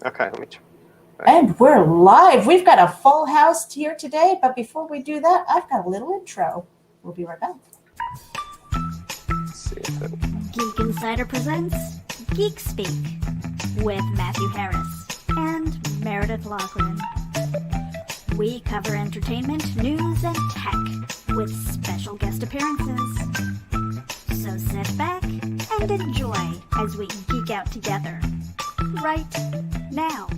Okay, let me try. And we're live. We've got a full house here today, but before we do that, I've got a little intro. We'll be right back. Let's see if it... Geek Insider presents Geek Speak with Matthew Harris and Meredith Lachlan. We cover entertainment, news, and tech with special guest appearances. So sit back and enjoy as we geek out together right now.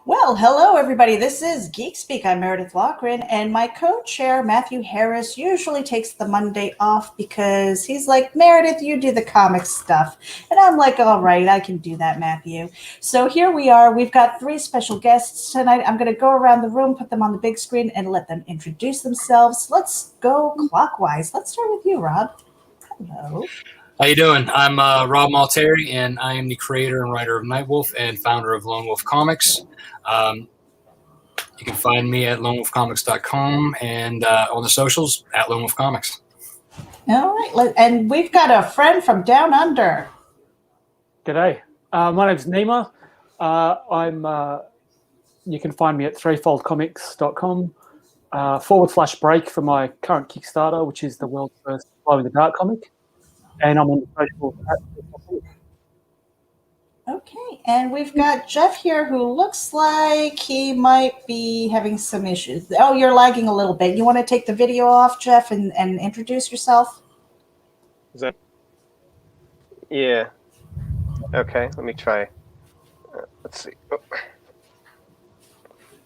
Well, hello, everybody. This is Geek Speak. I'm Meredith Lachlan, and my co-chair, Matthew Harris, usually takes the Monday off because he's like, Meredith, you do the comic stuff. And I'm like, all right, I can do that, Matthew. So here we are. We've got three special guests tonight. I'm going to go around the room, put them on the big screen, and let them introduce themselves. Let's go clockwise. Let's start with you, Rob. Hello. How you doing? I'm Rob Multari, and I am the creator and writer of Nightwolf and founder of Lone Wolf Comics. You can find me at lonewolfcomics.com and on the socials at Lone Wolf Comics. All right, and we've got a friend from down under. G'day. My name's NIMA. You can find me at threefoldcomics.com /break for my current Kickstarter, which is the world's first Glow in the Dark comic. And I'm on the social at. Okay, and we've got Jeff here who looks like he might be having some issues. Oh, you're lagging a little bit. You want to take the video off, Jeff, and introduce yourself? Is that... Yeah. Okay, let me try. Let's see. Oh.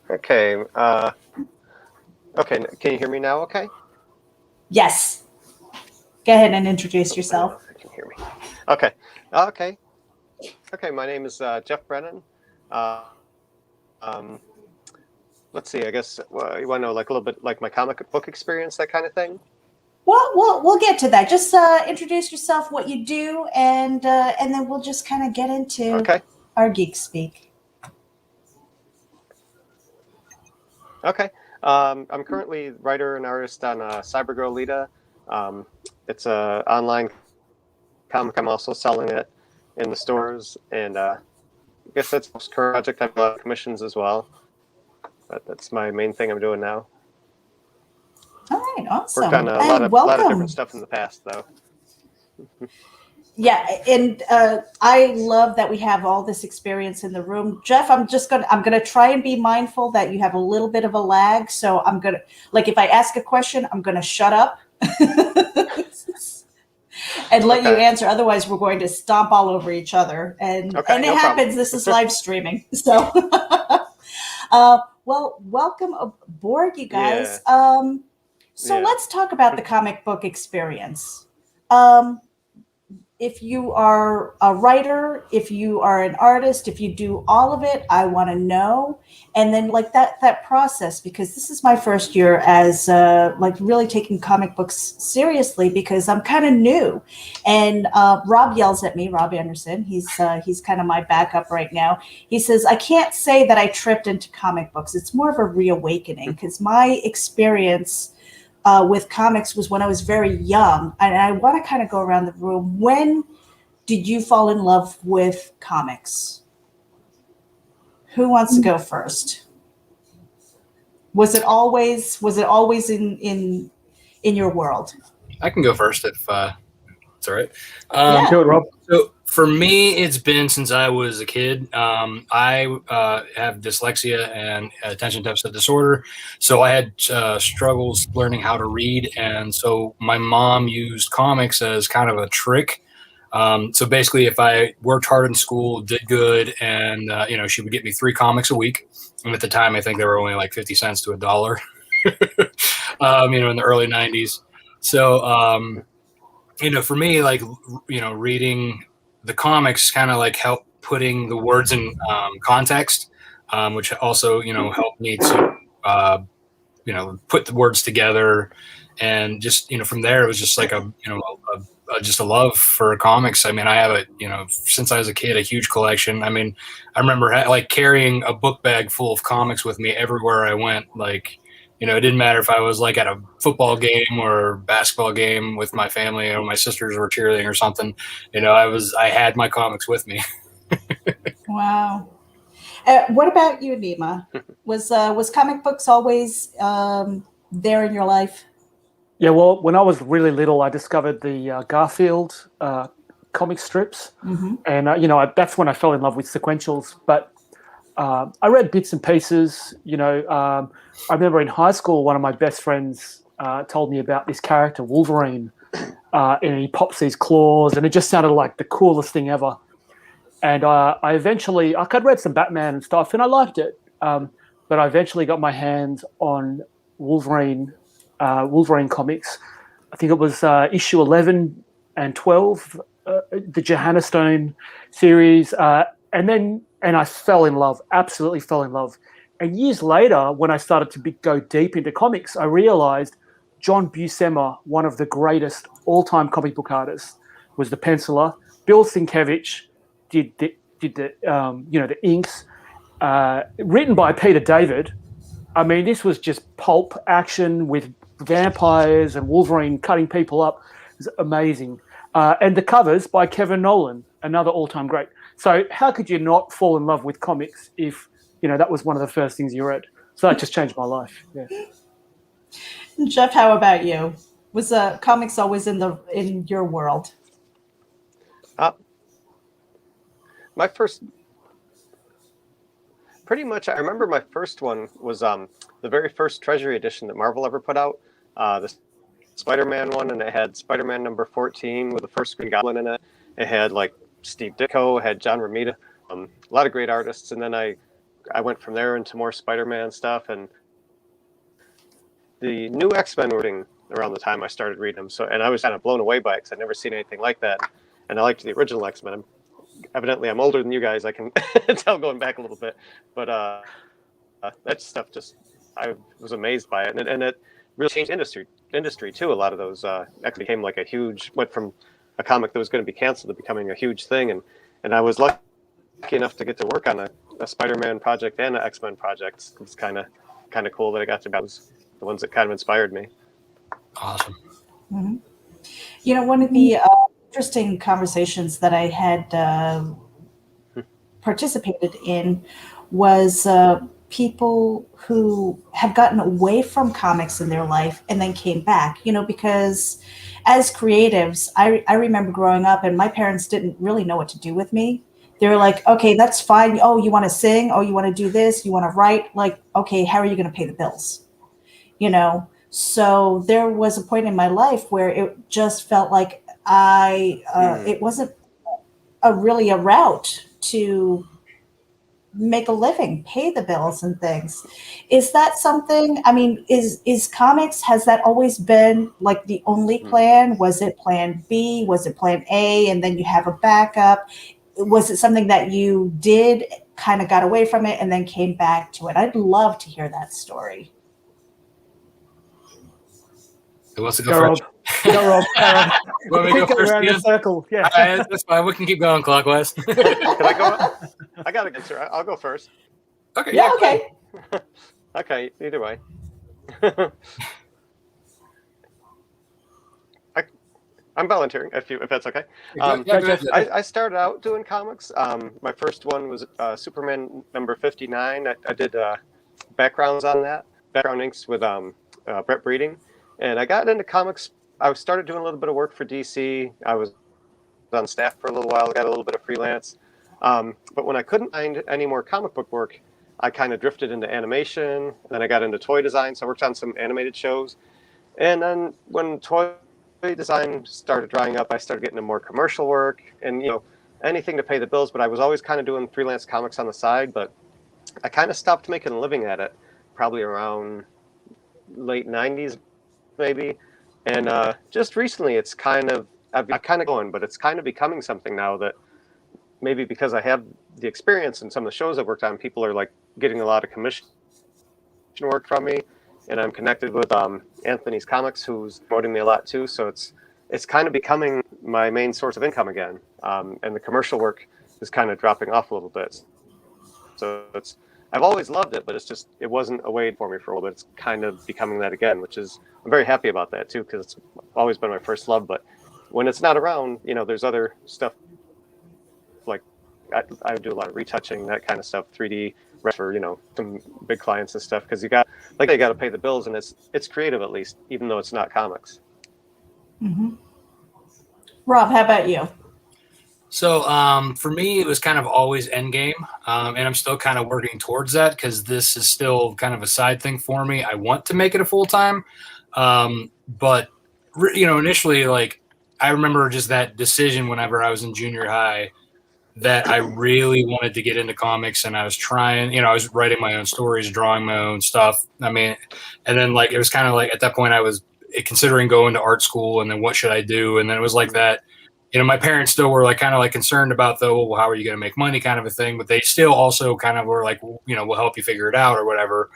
Okay. Okay, can you hear me now okay? Yes. Go ahead and introduce yourself. I don't know if you can hear me. Okay. Okay. Okay, my name is Jeff Brennan. Let's see. I guess you want to know like a little bit like my comic book experience, that kind of thing. Well, we'll get to that. Just introduce yourself, what you do, and then we'll just kind of get into our Geek Speak. Okay. I'm currently writer and artist on Cybergirl Lita. It's an online comic. I'm also selling it in the stores, and I guess that's the most current project. I have a lot of commissions as well, but that's my main thing I'm doing now. All right, awesome. Worked on a lot of different stuff in the past, though. Yeah, and I love that we have all this experience in the room. Jeff, I'm gonna try and be mindful that you have a little bit of a lag. So I'm gonna, like, if I ask a question, I'm gonna shut up and let you answer. Otherwise, we're going to stomp all over each other. And it happens. Problem. This is live streaming. So, well, welcome aboard, you guys. Yeah. Let's talk about the comic book experience. If you are a writer, if you are an artist, if you do all of it, I want to know. And then like that process, because this is my first year as like really taking comic books seriously because I'm kind of new. And Rob yells at me, Rob Anderson, he's kind of my backup right now. He says, I can't say that I tripped into comic books. It's more of a reawakening because my experience with comics was when I was very young. And I want to kind of go around the room. When did you fall in love with comics? Who wants to go first? Was it always in your world? I can go first if it's all right. Go, Rob. So for me, it's been since I was a kid. I have dyslexia and attention deficit disorder, so I had struggles learning how to read, and so my mom used comics as kind of a trick. So basically, if I worked hard in school, did good, and she would get me 3 comics a week, and at the time, I think they were only like 50 cents to $1. In the early '90s. So for me, like reading the comics kind of like help putting the words in context, which also, helped me to, put the words together. And just, from there, it was just like just a love for comics. I mean, I have since I was a kid, a huge collection. I mean, I remember like carrying a book bag full of comics with me everywhere I went, like, You know, it didn't matter if I was like at a football game or basketball game with my family, or my sisters were cheerleading or something. You know, I had my comics with me. Wow. What about you, Nima? Was comic books always there in your life? Yeah, well, when I was really little, I discovered the Garfield comic strips, and that's when I fell in love with sequentials. But I read bits and pieces. I remember in high school, one of my best friends told me about this character, Wolverine, and he pops these claws, and it just sounded like the coolest thing ever. And I'd read some Batman and stuff, and I liked it. But I eventually got my hands on Wolverine comics. I think it was issue 11 and 12, the Johanna Stone series. And I fell in love, absolutely fell in love. And years later, when I started to go deep into comics, I realized John Buscema, one of the greatest all-time comic book artists, was the penciler. Bill Sienkiewicz did the inks, written by Peter David. I mean, this was just pulp action with vampires and Wolverine cutting people up. It was amazing. And the covers by Kevin Nolan, another all-time great. So how could you not fall in love with comics if, that was one of the first things you read? So that just changed my life. Yeah. Jeff, how about you? Was comics always in your world? My first, pretty much, I remember my first one was the very first Treasury edition that Marvel ever put out, the Spider-Man one, and it had Spider-Man number 14 with the first Green Goblin in it. It had like Steve Ditko, it had John Romita, a lot of great artists, and then I went from there into more Spider-Man stuff, and the new X-Men were reading around the time I started reading them. So, and I was kind of blown away by it because I'd never seen anything like that, and I liked the original X-Men. Evidently, I'm older than you guys. I can tell going back a little bit, but that stuff I was amazed by it, and it really changed industry too. A lot of those actually became like went from a comic that was going to be canceled to becoming a huge thing, and I was lucky enough to get to work on a Spider-Man project and an X-Men project. It's kind of cool that I got to those the ones that kind of inspired me. Awesome. Mm-hmm. One of the interesting conversations that I had participated in was people who have gotten away from comics in their life and then came back, because as creatives, I remember growing up and my parents didn't really know what to do with me. They were like, okay, that's fine. Oh, you want to sing? Oh, you want to do this? You want to write? Like, okay, how are you going to pay the bills? So there was a point in my life where it just felt like it wasn't really a route to make a living, pay the bills and things. Is that something, I mean, is comics, has that always been like the only plan? Was it plan B? Was it plan A? And then you have a backup? Was it something that you did, kind of got away from it and then came back to it? I'd love to hear that story. Who wants to go first? Go, Rob. Want me to go first? Around the circle. Yeah. That's fine. We can keep going clockwise. Can I go? I got to answer. I'll go first. Okay. Yeah, okay. Okay, either way. I'm volunteering if that's okay. I started out doing comics. My first one was Superman number 59. I did backgrounds on that, background inks with Brett Breeding. And I got into comics. I started doing a little bit of work for DC. I was on staff for a little while. I got a little bit of freelance. But when I couldn't find any more comic book work, I kind of drifted into animation. Then I got into toy design. So I worked on some animated shows. And then when toy design started drying up, I started getting into more commercial work and, anything to pay the bills. But I was always kind of doing freelance comics on the side. But I kind of stopped making a living at it probably around late 90s. Maybe, and just recently it's I've kind of going, but it's kind of becoming something now that maybe because I have the experience in some of the shows I've worked on, people are like getting a lot of commission work from me, and I'm connected with Anthony's Comics, who's promoting me a lot too. So it's kind of becoming my main source of income again, and the commercial work is kind of dropping off a little bit. So it's I've always loved it, but it wasn't a way for me for a while, but it's kind of becoming that again, which is, I'm very happy about that too, because it's always been my first love. But when it's not around, there's other stuff like I do a lot of retouching, that kind of stuff, 3D for, some big clients and stuff, because they got to pay the bills, and it's creative, at least, even though it's not comics. Mm-hmm. Rob, how about you? So for me, it was kind of always Endgame, and I'm still kind of working towards that because this is still kind of a side thing for me. I want to make it a full time, but initially, like I remember just that decision whenever I was in junior high that I really wanted to get into comics, and I was trying. I was writing my own stories, drawing my own stuff. I mean, and then like it was kind of like at that point I was considering going to art school, and then what should I do? And then it was like that. My parents still were like kind of like concerned about well, how are you going to make money kind of a thing, but they still also kind of were like, we'll help you figure it out or whatever.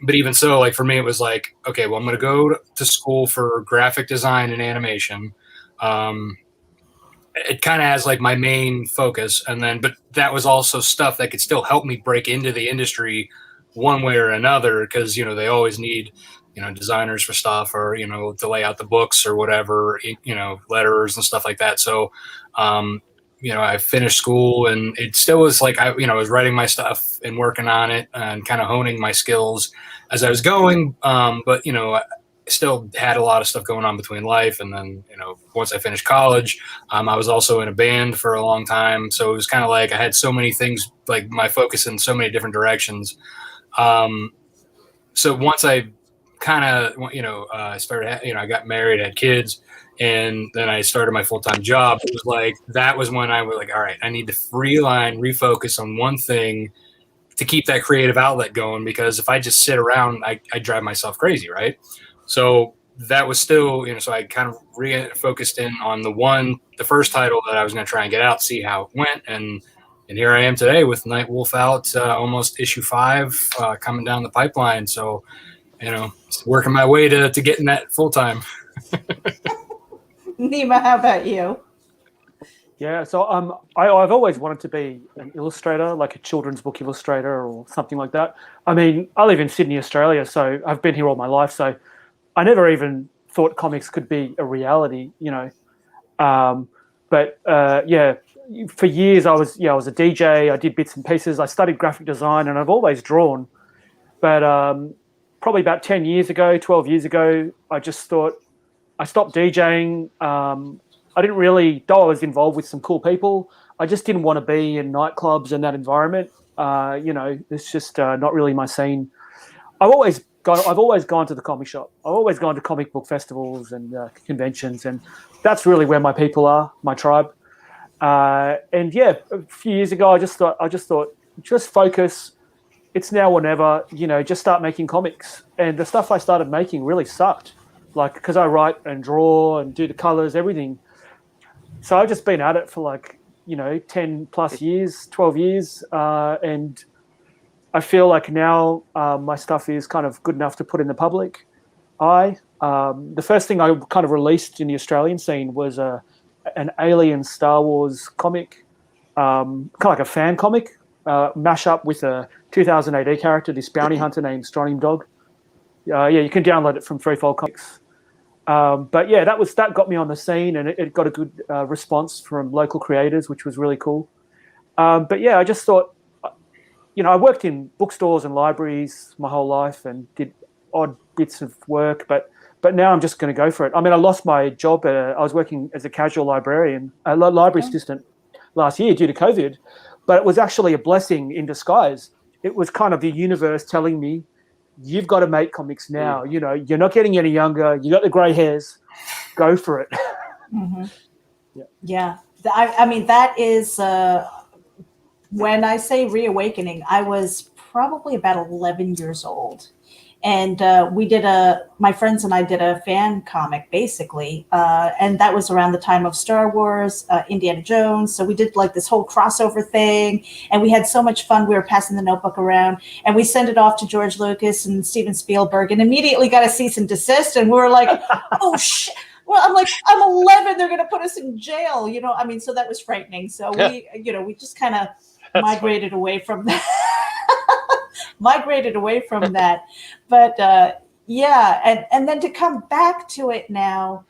But even so, like for me, it was like, okay, well, I'm going to go to school for graphic design and animation. It kind of has like my main focus. And then, but that was also stuff that could still help me break into the industry one way or another. Cause they always need, designers for stuff or, to lay out the books or whatever, letters and stuff like that. So, I finished school and it still was like, I was writing my stuff and working on it and kind of honing my skills as I was going. But, I still had a lot of stuff going on between life. And then, once I finished college, I was also in a band for a long time. So it was kind of like I had so many things, like my focus in so many different directions. So once I kind of, I started, I got married, had kids, and then I started my full-time job. It was like, that was when I was like, all right, I need to refocus on one thing to keep that creative outlet going, because if I just sit around, I drive myself crazy, right? So that was still, so I kind of refocused in on the first title that I was going to try and get out, see how it went. And here I am today with Night Wolf out, almost issue 5 coming down the pipeline. So, working my way to getting that full time. Nima, how about you? Yeah, so I've always wanted to be an illustrator, like a children's book illustrator or something like that. I mean, I live in Sydney, Australia, so I've been here all my life. So I never even thought comics could be a reality, But for years I was a DJ. I did bits and pieces. I studied graphic design, and I've always drawn. But probably about 12 years ago, I just thought I stopped DJing. I didn't really, though I was involved with some cool people, I just didn't want to be in nightclubs and that environment. It's just not really my scene. I've always gone to the comic shop. I've always gone to comic book festivals and conventions, and that's really where my people are, my tribe. A few years ago, I just thought, just focus. It's now or never, just start making comics. And the stuff I started making really sucked, like, because I write and draw and do the colors, everything. So I've just been at it for 10 plus years, 12 years. And I feel like now my stuff is kind of good enough to put in the public eye. The first thing I kind of released in the Australian scene was an Alien Star Wars comic, kind of like a fan comic, mash up with a 2000 AD character, this bounty hunter named Strontium Dog. You can download it from Threefold Comics. That got me on the scene, and it got a good response from local creators, which was really cool. I just thought, I worked in bookstores and libraries my whole life and did odd bits of work, but now I'm just going to go for it. I mean, I lost my job. I was working as a casual librarian, a library assistant last year due to COVID, but it was actually a blessing in disguise. It was kind of the universe telling me, you've got to make comics now. You're not getting any younger. You got the gray hairs. Go for it. Mm-hmm. Yeah. I mean, that is, when I say reawakening, I was probably about 11 years old. And my friends and I did a fan comic, basically. And that was around the time of Star Wars, Indiana Jones. So we did like this whole crossover thing. And we had so much fun. We were passing the notebook around. And we sent it off to George Lucas and Steven Spielberg and immediately got a cease and desist. And we were like, oh, shit. Well, I'm like, I'm 11. They're going to put us in jail. So that was frightening. So we just kind of migrated away from that. migrated away from that. But yeah, and then to come back to it now,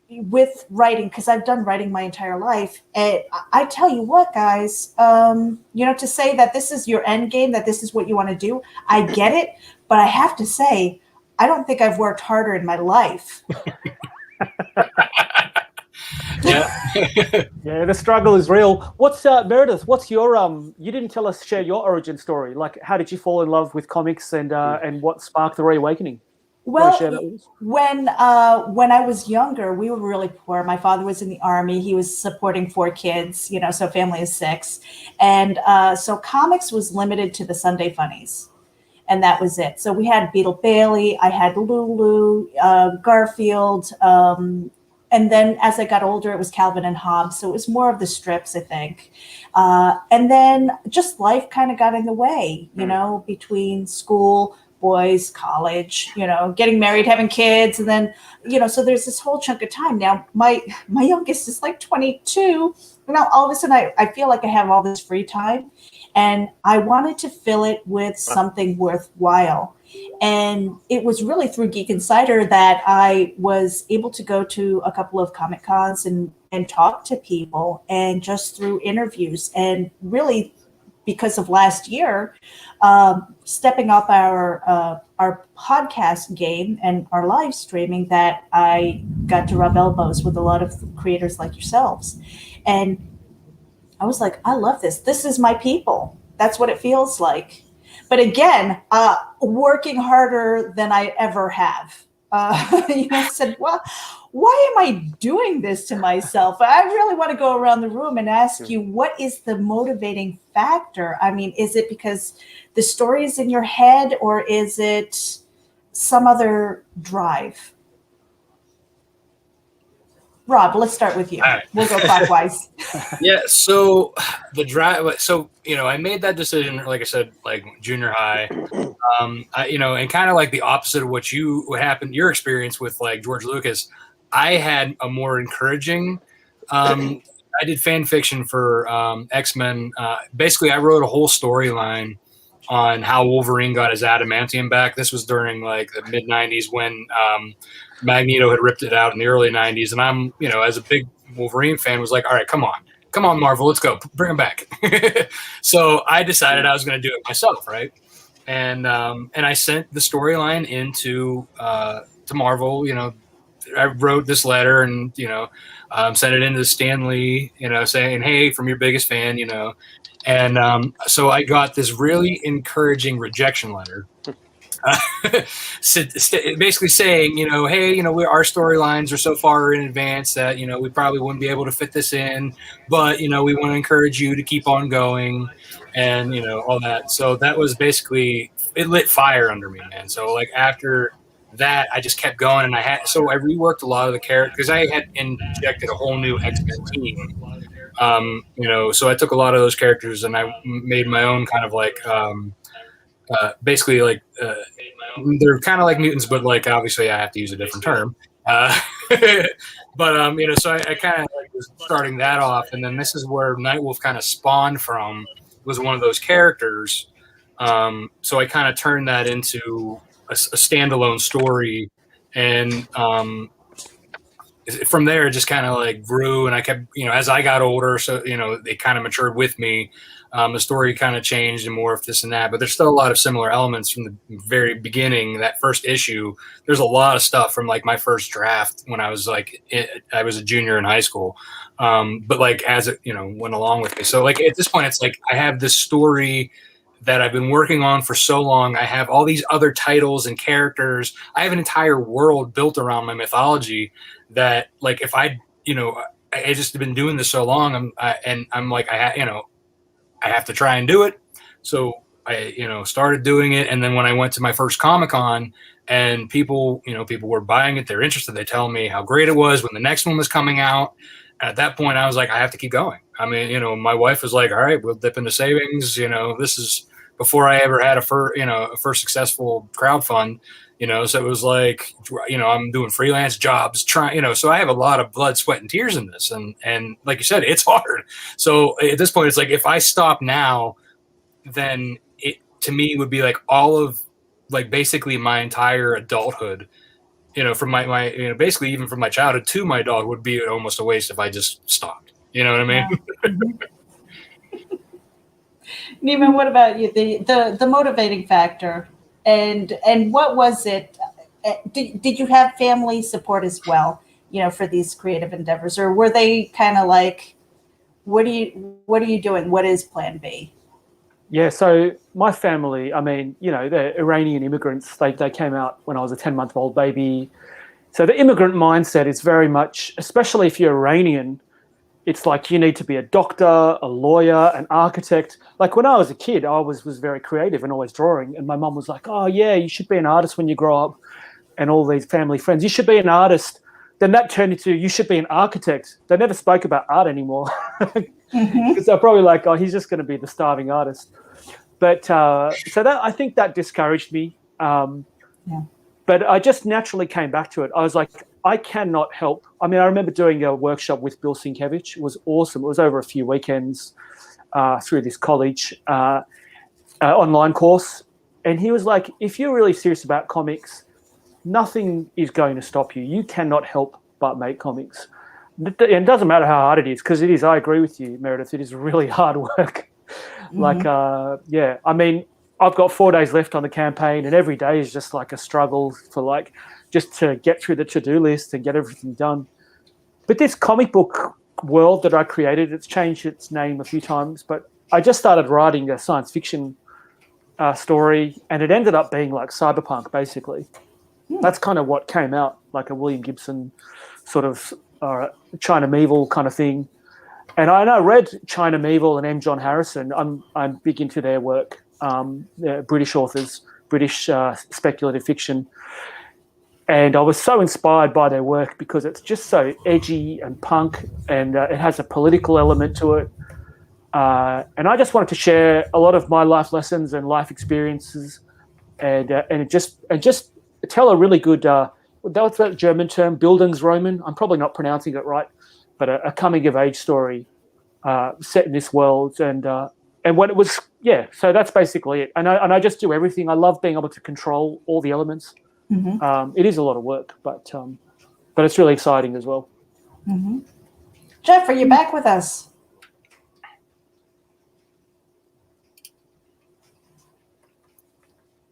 with writing, because I've done writing my entire life. And I tell you what, guys, to say that this is your end game, that this is what you want to do, I get it. But I have to say, I don't think I've worked harder in my life. Yeah, the struggle is real. What's Meredith? What's your you didn't share your origin story. Like, how did you fall in love with comics, and what sparked the reawakening? Well, when I was younger, we were really poor. My father was in the Army. He was supporting 4 kids, so family of 6. And so comics was limited to the Sunday funnies. And that was it. So we had Beetle Bailey, I had Lulu, Garfield. And then as I got older, it was Calvin and Hobbes. So it was more of the strips, I think. And then just life kind of got in the way, between school, boys, college, getting married, having kids. And then, so there's this whole chunk of time. Now, my youngest is like 22. Now, all of a sudden, I feel like I have all this free time. And I wanted to fill it with something worthwhile. And it was really through Geek Insider that I was able to go to a couple of Comic Cons and talk to people, and just through interviews. And really, because of last year, stepping up our podcast game and our live streaming, that I got to rub elbows with a lot of creators like yourselves. And I was like, I love this. This is my people. That's what it feels like. But again, working harder than I ever have. I said, well, why am I doing this to myself? I really want to go around the room and ask you, what is the motivating factor? I mean, is it because the story is in your head, or is it some other drive? Rob, let's start with you. Right. We'll go clockwise. Yeah. So the drive. So I made that decision, like I said, like junior high. And kind of like the opposite of what happened, your experience with like George Lucas. I had a more encouraging. I did fan fiction for X-Men. Basically, I wrote a whole storyline on how Wolverine got his adamantium back. This was during like the mid '90s when Magneto had ripped it out in the early 90s. And I'm, as a big Wolverine fan, was like, all right, come on, Marvel, let's go, bring him back. So I decided I was going to do it myself. Right. And I sent the storyline into, to Marvel, I wrote this letter and, sent it into Stan Lee, saying, hey, from your biggest fan, and so I got this really encouraging rejection letter. Basically saying, hey, our storylines are so far in advance that, we probably wouldn't be able to fit this in, but, we want to encourage you to keep on going and, all that. So that was basically, it lit fire under me, man. So like after that, I just kept going, and I reworked a lot of the characters because I had injected a whole new X-Men team. So I took a lot of those characters and I made my own kind of like, basically like they're kind of like mutants, but like obviously I have to use a different term. But so I kind of like was starting that off, and then this is where Nightwolf kind of spawned from, was one of those characters. So I kind of turned that into a standalone story, and from there it just kind of like grew, and I kept, as I got older, so they kind of matured with me. The story kind of changed and morphed, this and that, but there's still a lot of similar elements from the very beginning. That first issue, there's a lot of stuff from like my first draft when I was like, I was a junior in high school. But like as it, went along with me. So like at this point, it's like I have this story that I've been working on for so long. I have all these other titles and characters. I have an entire world built around my mythology that like, if I just been doing this so long, I'm like, I have to try and do it. So I, started doing it. And then when I went to my first Comic-Con and people were buying it, they're interested. They tell me how great it was when the next one was coming out. And at that point I was like, I have to keep going. I mean, my wife was like, all right, we'll dip into savings. This is before I ever had a first successful crowdfund, so it was like, I'm doing freelance jobs, so I have a lot of blood, sweat, and tears in this. And like you said, it's hard. So at this point, it's like, if I stop now, then to me would be like all of like basically my entire adulthood, from my basically even from my childhood to my adult would be almost a waste if I just stopped. You know what I mean? Yeah. Neiman, what about you? The motivating factor, and what was it? Did you have family support as well? For these creative endeavors, or were they kind of like, what are you doing? What is Plan B? Yeah, so my family, I mean, they're Iranian immigrants. They came out when I was a 10-month-old baby. So the immigrant mindset is very much, especially if you're Iranian, it's like you need to be a doctor, a lawyer, an architect. Like when I was a kid, I was very creative and always drawing. And my mom was like, oh, yeah, you should be an artist when you grow up. And all these family friends, you should be an artist. Then that turned into, you should be an architect. They never spoke about art anymore. Because they're probably like, oh, he's just going to be the starving artist. But so that I think that discouraged me. But I just naturally came back to it. I was like, I cannot help. I mean, I remember doing a workshop with Bill Sienkiewicz. It was awesome. It was over a few weekends through this college online course. And he was like, if you're really serious about comics, nothing is going to stop you. You cannot help but make comics. And it doesn't matter how hard it is, because it is. I agree with you, Meredith. It is really hard work. Like, I mean, I've got 4 days left on the campaign, and every day is just like a struggle for like just to get through the to-do list and get everything done. But this comic book world that I created, it's changed its name a few times, but I just started writing a science fiction story, and it ended up being like cyberpunk, basically. That's kind of what came out, like a William Gibson sort of China Meevil kind of thing. And I read China Meevil and M. John Harrison. I'm big into their work. They're British authors, British speculative fiction. And I was so inspired by their work because it's just so edgy and punk, and it has a political element to it. And I just wanted to share a lot of my life lessons and life experiences, and just tell a really good. That's that German term, Bildungsroman. I'm probably not pronouncing it right, but a coming of age story set in this world, and when it was, so that's basically it. And I just do everything. I love being able to control all the elements. It is a lot of work, but it's really exciting as well. Jeff, are you back with us?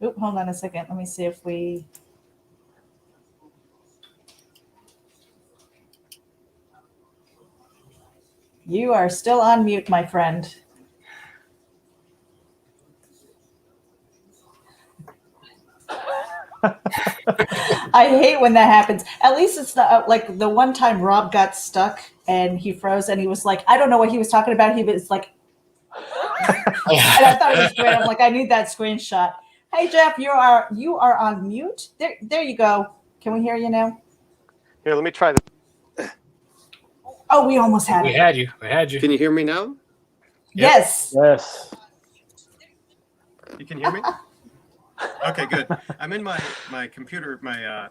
Oop, hold on a second. Let me see if we. You are still on mute, my friend. I hate when that happens. At least it's not like the one time Rob got stuck and he froze and he was like, I don't know what he was talking about. He was like, and I thought it was great. I'm like, I need that screenshot. Hey, Jeff, you are on mute. There you go. Can we hear you now? Here, let me try this. Oh, we almost had it. We had you. Can you hear me now? Yes. Yes. You can hear me? Okay, good. I'm in my computer, now,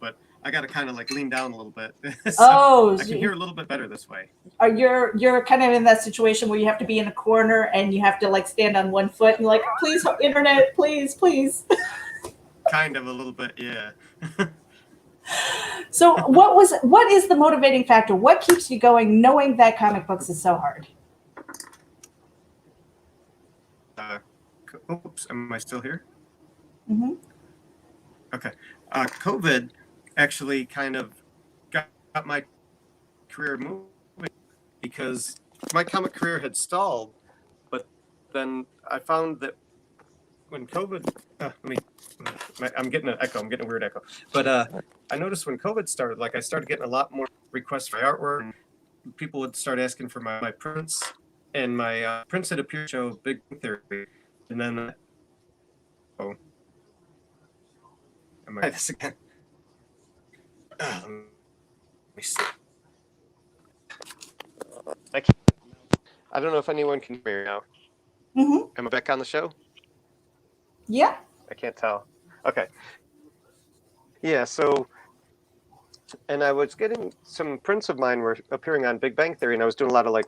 but I got to kind of like lean down a little bit. So I can hear a little bit better this way. You're kind of in that situation where you have to be in a corner and you have to like stand on one foot and like, please, internet, please. Kind of a little bit, yeah. So what is the motivating factor? What keeps you going knowing that comic books is so hard? Oops, am I still here? Mm-hmm. Okay. COVID actually kind of got my career moving because my comic career had stalled, but then I found that when COVID, I'm getting an echo. I'm getting a weird echo. But I noticed when COVID started, like I started getting a lot more requests for artwork. And people would start asking for my prints, and my prints had appeared to show Big Bang Theory. And then, am I this again? Let me see. I don't know if anyone can hear me now. Mm-hmm. Am I back on the show? Yeah. I can't tell. Okay. Yeah, so, and I was getting some prints of mine were appearing on Big Bang Theory, and I was doing a lot of like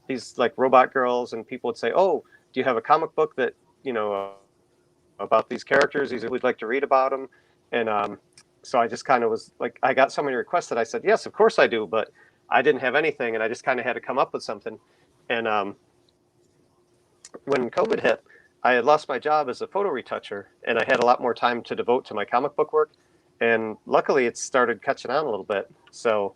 these like robot girls, and people would say, oh, do you have a comic book that about these characters. He said we'd like to read about them, and so I just kind of was like, I got so many requests that I said yes, of course I do, but I didn't have anything, and I just kind of had to come up with something. And when COVID hit, I had lost my job as a photo retoucher, and I had a lot more time to devote to my comic book work. And luckily, it started catching on a little bit. So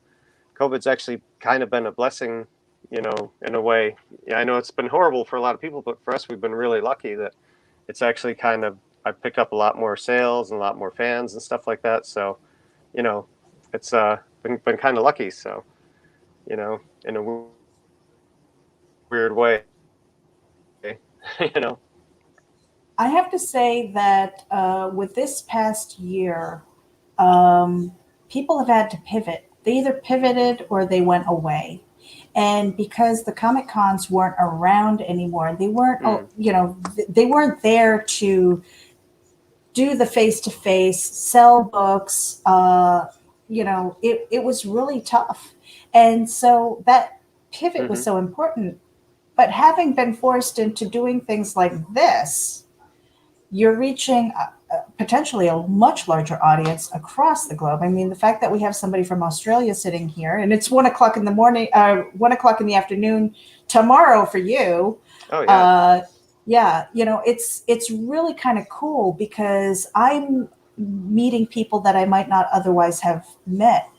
COVID's actually kind of been a blessing, in a way. Yeah, I know it's been horrible for a lot of people, but for us, we've been really lucky that it's actually I've picked up a lot more sales and a lot more fans and stuff like that. So, it's been kind of lucky. So, in a weird way, I have to say that with this past year, people have had to pivot. They either pivoted or they went away. And because the Comic Cons weren't around anymore, they weren't, they weren't there to do the face-to-face, sell books. It was really tough. And so that pivot was so important. But having been forced into doing things like this, you're reaching potentially a much larger audience across the globe. I mean, the fact that we have somebody from Australia sitting here, and it's 1:00 in the morning, 1:00 in the afternoon tomorrow for you. Oh yeah. It's really kind of cool because I'm meeting people that I might not otherwise have met.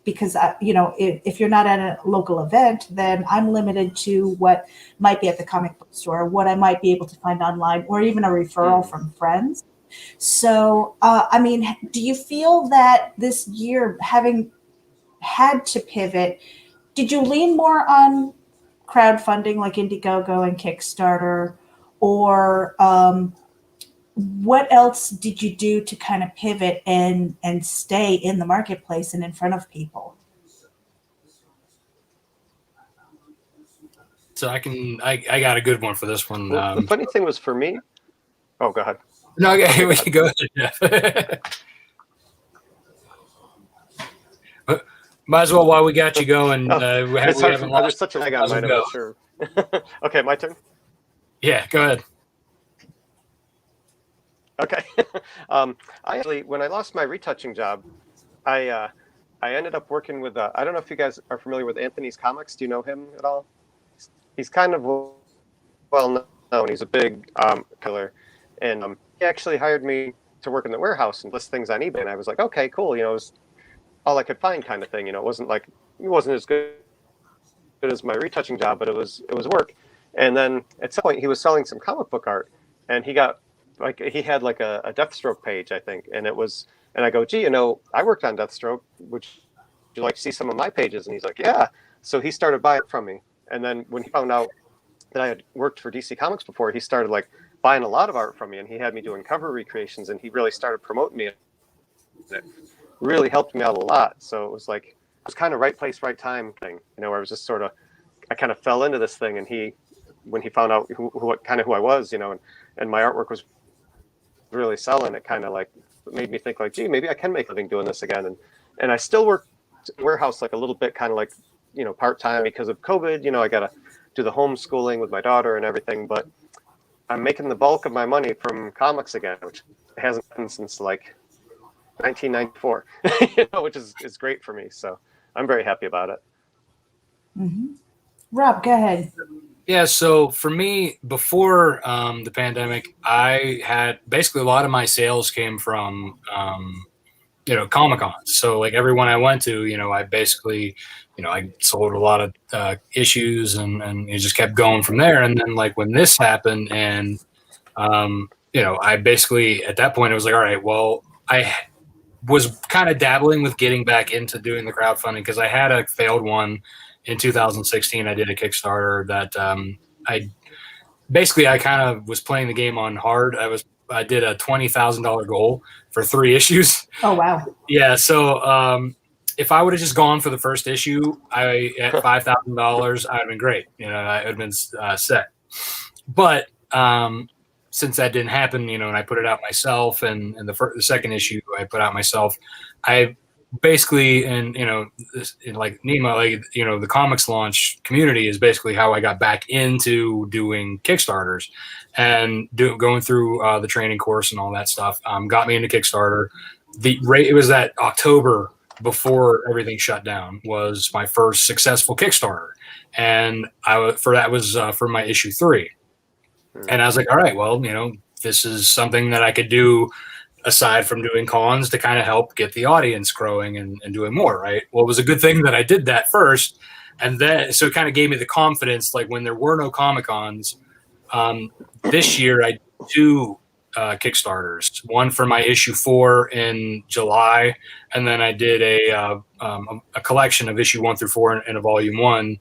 Because, if you're not at a local event, then I'm limited to what might be at the comic book store, what I might be able to find online, or even a referral from friends. So, do you feel that this year, having had to pivot, did you lean more on crowdfunding like IndieGoGo and Kickstarter, or what else did you do to kind of pivot and stay in the marketplace and in front of people? So I got a good one for this one. Well, the funny thing was for me. Oh, go ahead. No, okay, we can go ahead. Yeah. Might as well while we got you going. There's such a lag on mine. I'm not sure. Okay, my turn. Yeah, go ahead. Okay. I actually, when I lost my retouching job, I ended up working with, I don't know if you guys are familiar with Anthony's Comics. Do you know him at all? He's kind of well known. He's a big killer. And he actually hired me to work in the warehouse and list things on eBay. And I was like, okay, cool. It was all I could find kind of thing. It wasn't as good as my retouching job, but it was work. And then at some point he was selling some comic book art, and he had a Deathstroke page, I think. And I go, gee, I worked on Deathstroke. Would you like to see some of my pages? And he's like, yeah. So he started buying it from me. And then when he found out that I had worked for DC Comics before, he started buying a lot of art from me, and he had me doing cover recreations, and he really started promoting me. It really helped me out a lot. So it was kind of right place, right time thing, where I was just I kind of fell into this thing, and when he found out who I was, and my artwork was really selling, it kind of made me think gee, maybe I can make a living doing this again. And I still work warehouse a little bit, kind of part-time because of COVID. I got to do the homeschooling with my daughter and everything, but I'm making the bulk of my money from comics again, which hasn't happened since 1994, which is great for me. So I'm very happy about it. Mm-hmm. Rob, go ahead. Yeah, so for me, before the pandemic, I had basically a lot of my sales came from, Comic-Cons. So everyone I went to, I basically, I sold a lot of issues and it just kept going from there. And then when this happened and, I basically, at that point, it was all right, well, I was kind of dabbling with getting back into doing the crowdfunding because I had a failed one in 2016. I did a Kickstarter that I kind of was playing the game on hard. I did a $20,000 goal for 3 issues. Oh, wow. Yeah. So if I would have just gone for the first issue, at $5,000, I'd have been great. I would have been set. But since that didn't happen, and I put it out myself, and the second issue I put out myself, I basically, and like NIMA, like the comics launch community is basically how I got back into doing Kickstarters, and going through the training course and all that stuff. Got me into Kickstarter. It was that October before everything shut down was my first successful Kickstarter, and that was for my issue 3, and I was like, all right, well, this is something that I could do aside from doing cons to kind of help get the audience growing and doing more, right? Well, it was a good thing that I did that first. And then, so it kind of gave me the confidence, like when there were no Comic-Cons, this year I did 2 Kickstarters, one for my issue 4 in July. And then I did a collection of issue 1 through 4 in a volume 1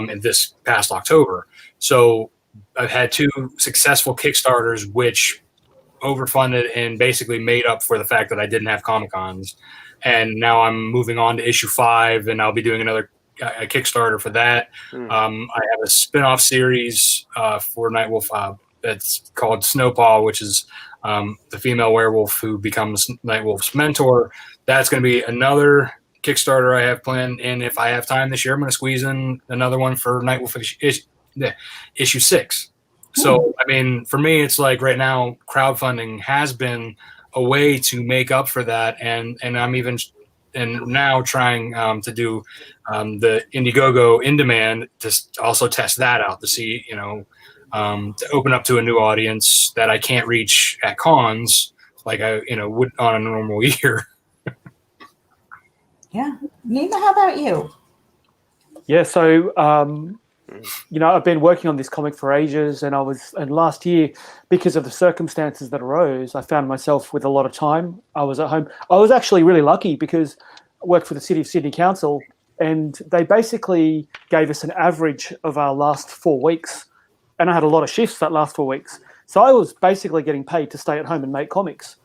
in this past October. So I've had 2 successful Kickstarters, which overfunded and basically made up for the fact that I didn't have Comic-Cons. And now I'm moving on to issue 5, and I'll be doing another a Kickstarter for that. I have a spin-off series for Nightwolf that's called Snowpaw, which is the female werewolf who becomes Nightwolf's mentor. That's going to be another Kickstarter I have planned, and if I have time this year, I'm going to squeeze in another one for Nightwolf issue 6. So, I mean, for me, it's like right now, crowdfunding has been a way to make up for that, and I'm even now trying to do the IndieGoGo in demand to also test that out to see, to open up to a new audience that I can't reach at cons like I would on a normal year. Yeah, Nina, how about you? Yeah, so I've been working on this comic for ages, and last year, because of the circumstances that arose, I found myself with a lot of time. I was at home. I was actually really lucky because I worked for the City of Sydney Council, and they basically gave us an average of our last 4 weeks, and I had a lot of shifts that last 4 weeks. So I was basically getting paid to stay at home and make comics.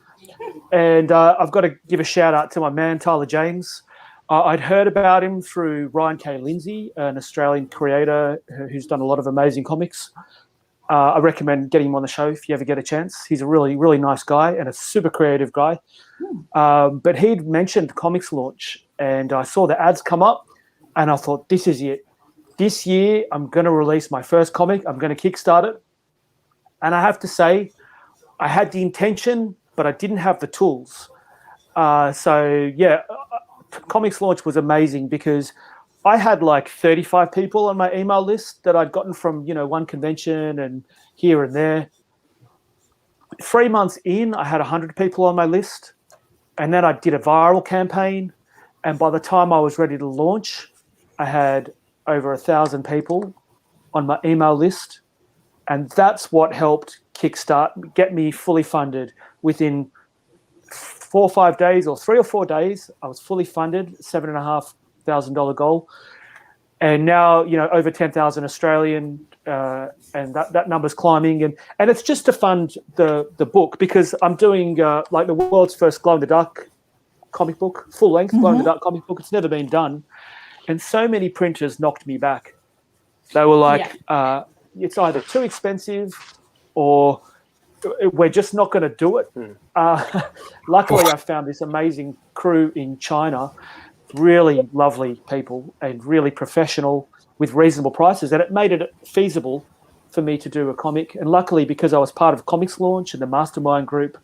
And I've got to give a shout out to my man, Tyler James. I'd heard about him through Ryan K. Lindsay, an Australian creator who's done a lot of amazing comics. I recommend getting him on the show if you ever get a chance. He's a really, really nice guy and a super creative guy. But he'd mentioned Comics Launch, and I saw the ads come up, and I thought, this is it. This year, I'm going to release my first comic. I'm going to kickstart it. And I have to say, I had the intention, but I didn't have the tools. Comics Launch was amazing because I had like 35 people on my email list that I'd gotten from, one convention and here and there. 3 months in, I had 100 people on my list, and then I did a viral campaign. And by the time I was ready to launch, I had over 1,000 people on my email list. And that's what helped kickstart, get me fully funded within 4 or 5 days, or 3 or 4 days. I was fully funded, $7,500 goal, and now over 10,000 Australian, and that number's climbing, and it's just to fund the book, because I'm doing like the world's first glow in the dark comic book, full length glow in the dark comic book. It's never been done, and so many printers knocked me back. They were like, it's either too expensive or we're just not going to do it. Luckily, I found this amazing crew in China, really lovely people and really professional with reasonable prices, and it made it feasible for me to do a comic. And luckily, because I was part of Comics Launch and the mastermind group,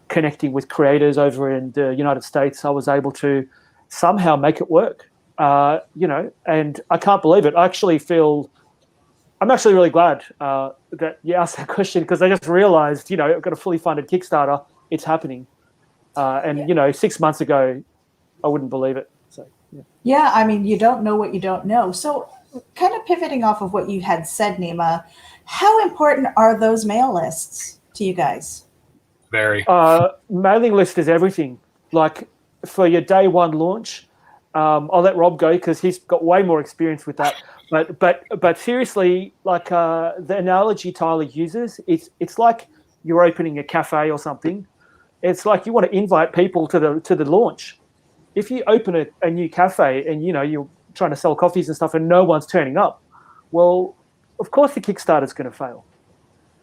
connecting with creators over in the United States, I was able to somehow make it work. And I can't believe it. I'm actually really glad that you asked that question, because I just realized, I've got a fully funded Kickstarter. It's happening. 6 months ago, I wouldn't believe it. So, yeah, I mean, you don't know what you don't know. So kind of pivoting off of what you had said, Nima, how important are those mail lists to you guys? Very. Mailing list is everything. Like for your day one launch, I'll let Rob go because he's got way more experience with that. But seriously, like the analogy Tyler uses, it's like you're opening a cafe or something. It's like you want to invite people to the launch. If you open a new cafe and you're trying to sell coffees and stuff and no one's turning up, well, of course the Kickstarter's going to fail.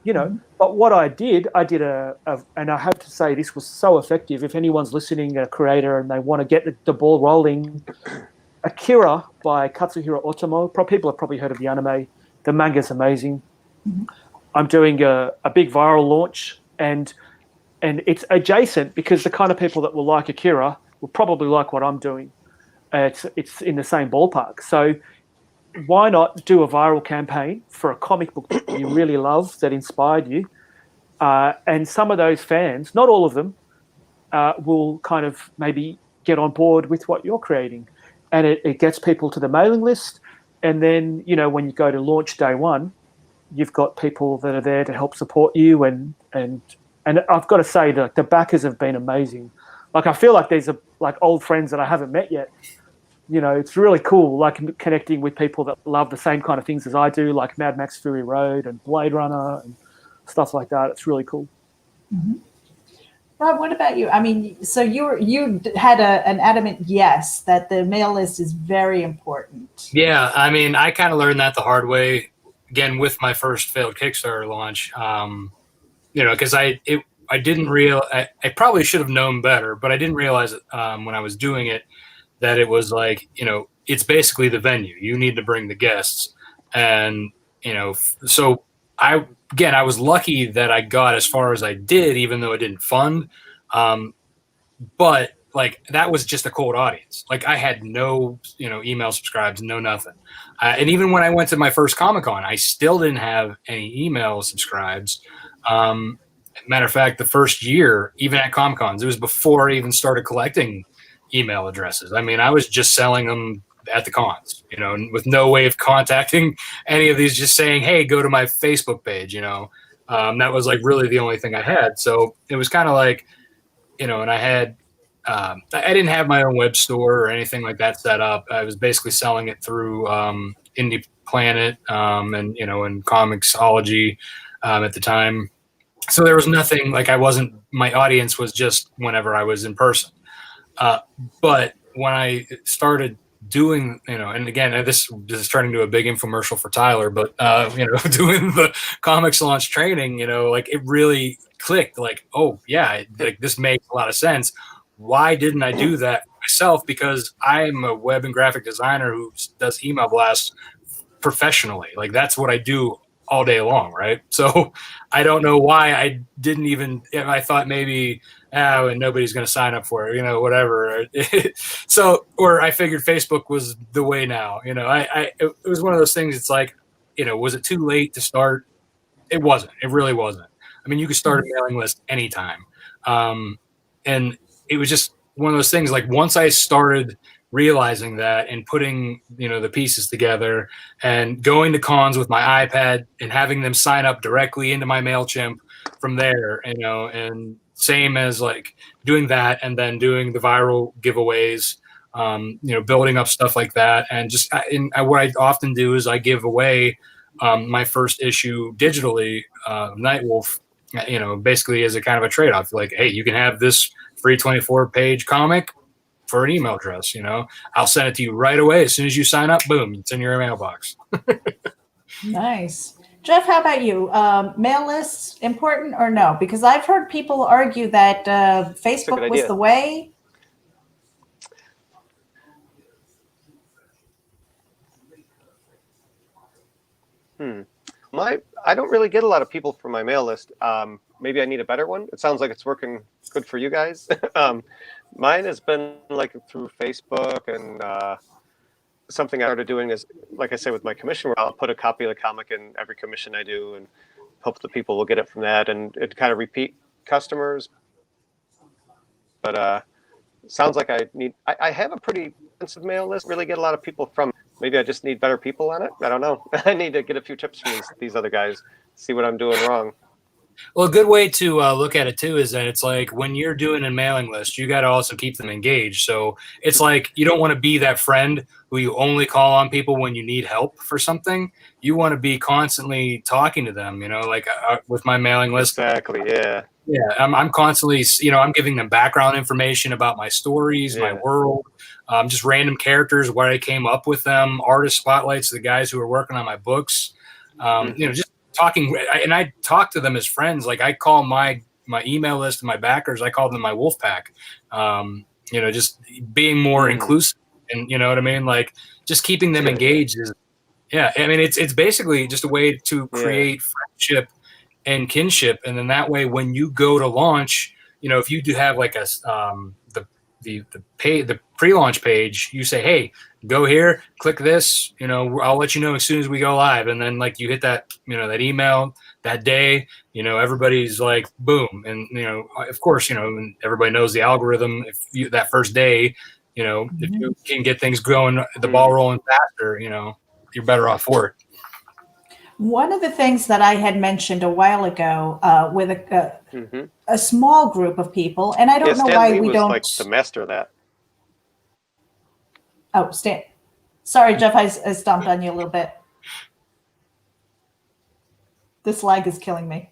you know. But what I did and I have to say this was so effective. If anyone's listening, a creator, and they want to get the ball rolling, Akira by Katsuhiro Otomo. People have probably heard of the anime. The manga's amazing. I'm doing a big viral launch, and it's adjacent because the kind of people that will like Akira will probably like what I'm doing. It's in the same ballpark. So why not do a viral campaign for a comic book that you really love, that inspired you? And some of those fans, not all of them, will kind of maybe get on board with what you're creating. And it gets people to the mailing list. And then, you know, when you go to launch day one, you've got people that are there to help support you. And I've got to say that the backers have been amazing. Like, I feel like these are like old friends that I haven't met yet. You know, it's really cool, like connecting with people that love the same kind of things as I do, like Mad Max Fury Road and Blade Runner and stuff like that. It's really cool. Rob, what about you? I mean, so you had an adamant yes that the mail list is very important. Yeah, I mean, I kind of learned that the hard way, again, with my first failed Kickstarter launch. You know, because I didn't I probably should have known better, but I didn't realize when I was doing it that it was like, you know, it's basically the venue. You need to bring the guests. And, you know, so I was lucky that I got as far as I did, even though it didn't fund. But like, that was just a cold audience. Like, I had no, you know, email subscribes, no nothing. And even when I went to my first Comic-Con, I still didn't have any email subscribes. Matter of fact, the first year, even at Comic-Cons, it was before I even started collecting email addresses. I mean, I was just selling them at the cons, you know, with no way of contacting any of these, just saying, hey, go to my Facebook page, you know. That was like really the only thing I had. So it was kind of like, you know, and I had, I didn't have my own web store or anything like that set up. I was basically selling it through Indie Planet and, you know, and Comixology at the time. So there was nothing, like, my audience was just whenever I was in person. But when I started doing, you know, and again, this is turning to a big infomercial for Tyler, but, you know, doing the comics launch training, you know, like, it really clicked, like, oh yeah, like, this makes a lot of sense. Why didn't I do that myself? Because I'm a web and graphic designer who does email blasts professionally. Like, that's what I do all day long, right? So I don't know why I didn't even, I thought maybe, and nobody's going to sign up for it, you know, whatever. So, or I figured Facebook was the way now, you know. It was one of those things. It's like, you know, was it too late to start? It wasn't. It really wasn't. I mean, you could start a mailing list anytime. And it was just one of those things, like, once I started realizing that and putting, you know, the pieces together and going to cons with my iPad and having them sign up directly into my MailChimp from there, you know, and same as like doing that and then doing the viral giveaways, you know, building up stuff like that. And just what I often do is I give away my first issue digitally, Nightwolf, you know, basically as a kind of a trade-off. Like, hey, you can have this free 24-page comic for an email address, you know. I'll send it to you right away. As soon as you sign up, boom, it's in your mailbox. Nice. Jeff, how about you? Mail lists important or no? Because I've heard people argue that Facebook was the way. I don't really get a lot of people from my mail list. Maybe I need a better one. It sounds like it's working good for you guys. Mine has been like through Facebook, and something I started doing is, like I say, with my commission, where I'll put a copy of the comic in every commission I do and hope the people will get it from that, and it kind of repeat customers. But sounds like I have a pretty extensive mail list. Really get a lot of people from. Maybe I just need better people on it. I don't know. I need to get a few tips from these other guys, see what I'm doing wrong. Well, a good way to look at it too is that it's like when you're doing a mailing list, you got to also keep them engaged. So it's like you don't want to be that friend who you only call on people when you need help for something. You want to be constantly talking to them, you know, like with my mailing list. Exactly. Yeah. Yeah. I'm constantly, you know, I'm giving them background information about my stories, my world, just random characters, where I came up with them, artist spotlights, the guys who are working on my books, you know, just I talk to them as friends. Like I call my email list and my backers, I call them my wolf pack. Just being more inclusive, and you know what I mean? Like just keeping them engaged is, yeah. I mean, it's basically just a way to create friendship and kinship. And then that way, when you go to launch, if you do have like the pre-launch page, you say, hey, go here, click this, I'll let you know as soon as we go live. And then like you hit that, that email that day, everybody's like, boom. And, of course, everybody knows the algorithm. If that first day, if you can get things going, the ball rolling faster, you're better off for it. One of the things that I had mentioned a while ago with a small group of people, and I don't know why we don't. Like the master of that. Oh, Stan. Sorry, Jeff, I stomped on you a little bit. This lag is killing me.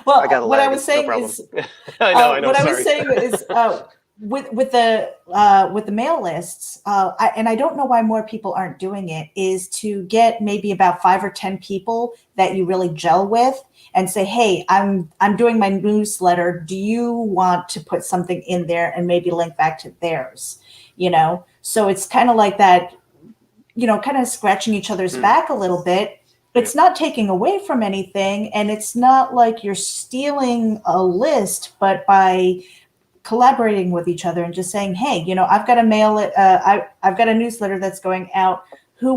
Well, what I was saying is, I know. What I was saying is, with the mail lists, and I don't know why more people aren't doing it, is to get maybe about 5 or 10 people that you really gel with and say, hey, I'm doing my newsletter. Do you want to put something in there and maybe link back to theirs? So it's kind of like that, kind of scratching each other's back a little bit. It's not taking away from anything, and it's not like you're stealing a list, but by collaborating with each other and just saying, hey, I've got to mail it. I've got a newsletter that's going out. Who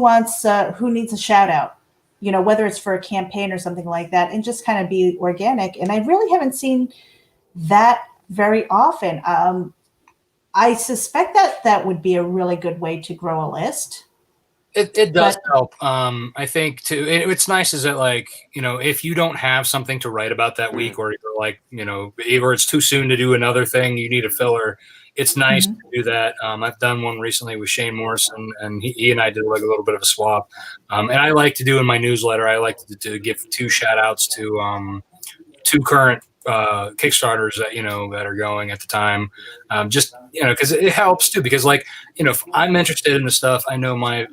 needs a shout out? Whether it's for a campaign or something like that, and just kind of be organic. And I really haven't seen that very often. I suspect that would be a really good way to grow a list. It does help. I think too. It's nice is that like, if you don't have something to write about that week, or you're like, or it's too soon to do another thing, you need a filler. It's nice to do that. I've done one recently with Shane Morrison, and he and I did like a little bit of a swap. And I like to do in my newsletter, I like to give 2 shout outs to 2 current Kickstarters that are going at the time, just because it helps too, because like if I'm interested in the stuff, I know my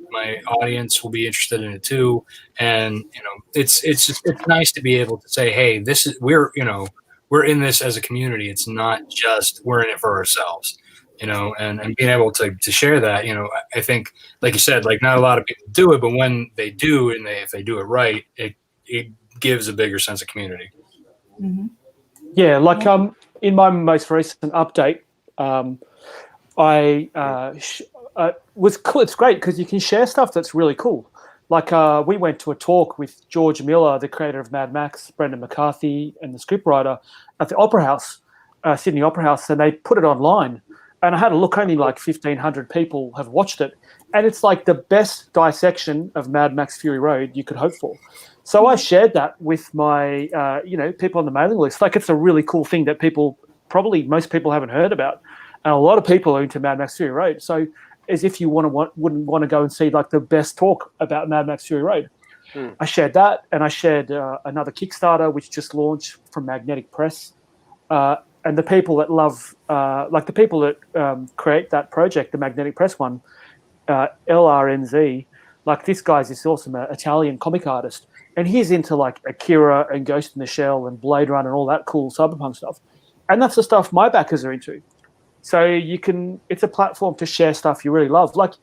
audience will be interested in it too, and it's nice to be able to say, hey, this is we're in this as a community. It's not just we're in it for ourselves, and being able to share that, I think, like you said, like not a lot of people do it, but when they do, and if they do it right, it gives a bigger sense of community. Mm-hmm. Yeah, like in my most recent update, it's great because you can share stuff that's really cool. Like we went to a talk with George Miller, the creator of Mad Max, Brendan McCarthy, and the scriptwriter at the Opera House, Sydney Opera House, and they put it online. And I had a look, only like 1,500 people have watched it. And it's like the best dissection of Mad Max Fury Road you could hope for. So I shared that with my, people on the mailing list. Like it's a really cool thing that most people haven't heard about. And a lot of people are into Mad Max Fury Road. So as if you wouldn't want to go and see like the best talk about Mad Max Fury Road. I shared that, and I shared another Kickstarter which just launched from Magnetic Press. And the people that love, the people that create that project, the Magnetic Press one, LRNZ, like this guy's this awesome Italian comic artist. And he's into like Akira and Ghost in the Shell and Blade Runner and all that cool cyberpunk stuff. And that's the stuff my backers are into. So it's a platform to share stuff you really love. Like,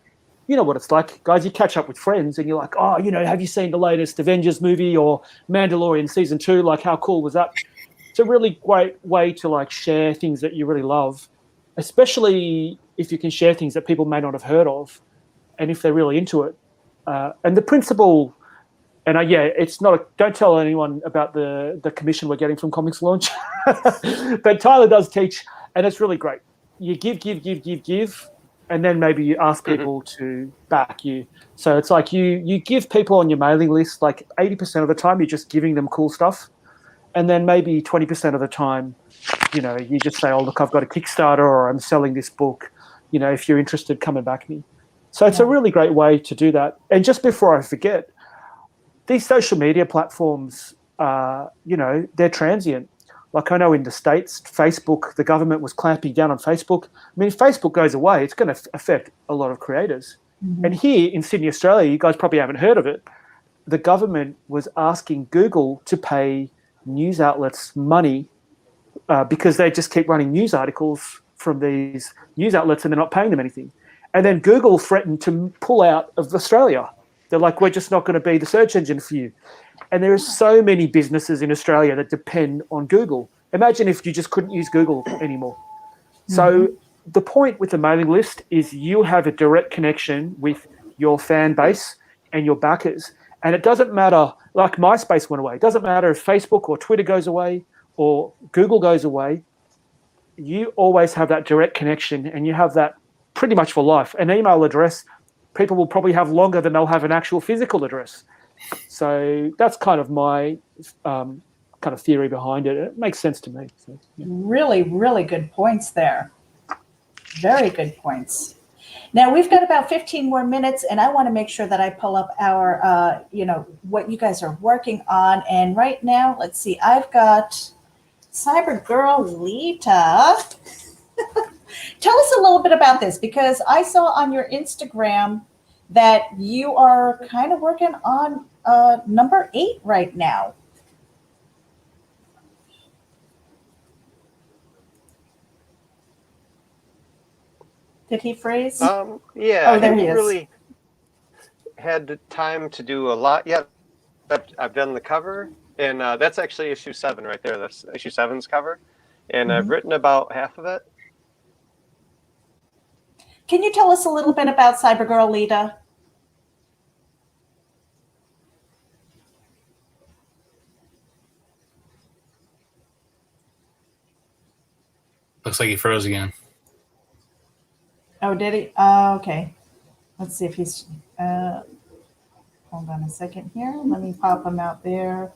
you know what it's like, guys, you catch up with friends and you're like, oh, have you seen the latest Avengers movie or Mandalorian season 2? Like, how cool was that? It's a really great way to like share things that you really love, especially if you can share things that people may not have heard of and if they're really into it. And the principle, and it's not don't tell anyone about the commission we're getting from Comics Launch, but Tyler does teach, and it's really great. You give, and then maybe you ask people to back you. So it's like you give people on your mailing list, like 80% of the time you're just giving them cool stuff, and then maybe 20% of the time, you just say, oh, look, I've got a Kickstarter or I'm selling this book. If you're interested, come and back me. So it's a really great way to do that. And just before I forget, these social media platforms, they're transient. Like I know in the States, Facebook, the government was clamping down on Facebook. I mean, if Facebook goes away, it's going to affect a lot of creators. And here in Sydney, Australia, you guys probably haven't heard of it. The government was asking Google to pay news outlets money because they just keep running news articles from these news outlets and they're not paying them anything. And then Google threatened to pull out of Australia. They're like, we're just not going to be the search engine for you. And there are so many businesses in Australia that depend on Google. Imagine if you just couldn't use Google anymore. So the point with the mailing list is you have a direct connection with your fan base and your backers. And it doesn't matter, like MySpace went away. It doesn't matter if Facebook or Twitter goes away or Google goes away. You always have that direct connection and you have that pretty much for life. An email address, people will probably have longer than they'll have an actual physical address. So that's kind of my kind of theory behind it. It makes sense to me. So, yeah. Really, really good points there. Very good points. Now we've got about 15 more minutes, and I want to make sure that I pull up our, what you guys are working on. And right now, let's see, I've got Cyber Girl Lita. Tell us a little bit about this, because I saw on your Instagram that you are kind of working on number 8 right now. Did he freeze? Yeah, oh, there I haven't he is. really had the time to do a lot yet. I've done the cover, and that's actually issue 7 right there. That's issue 7's cover, and I've written about half of it. Can you tell us a little bit about Cyber Girl Lita? Looks like he froze again. Oh, did he? Oh, okay. Let's see if he's. Hold on a second here. Let me pop him out there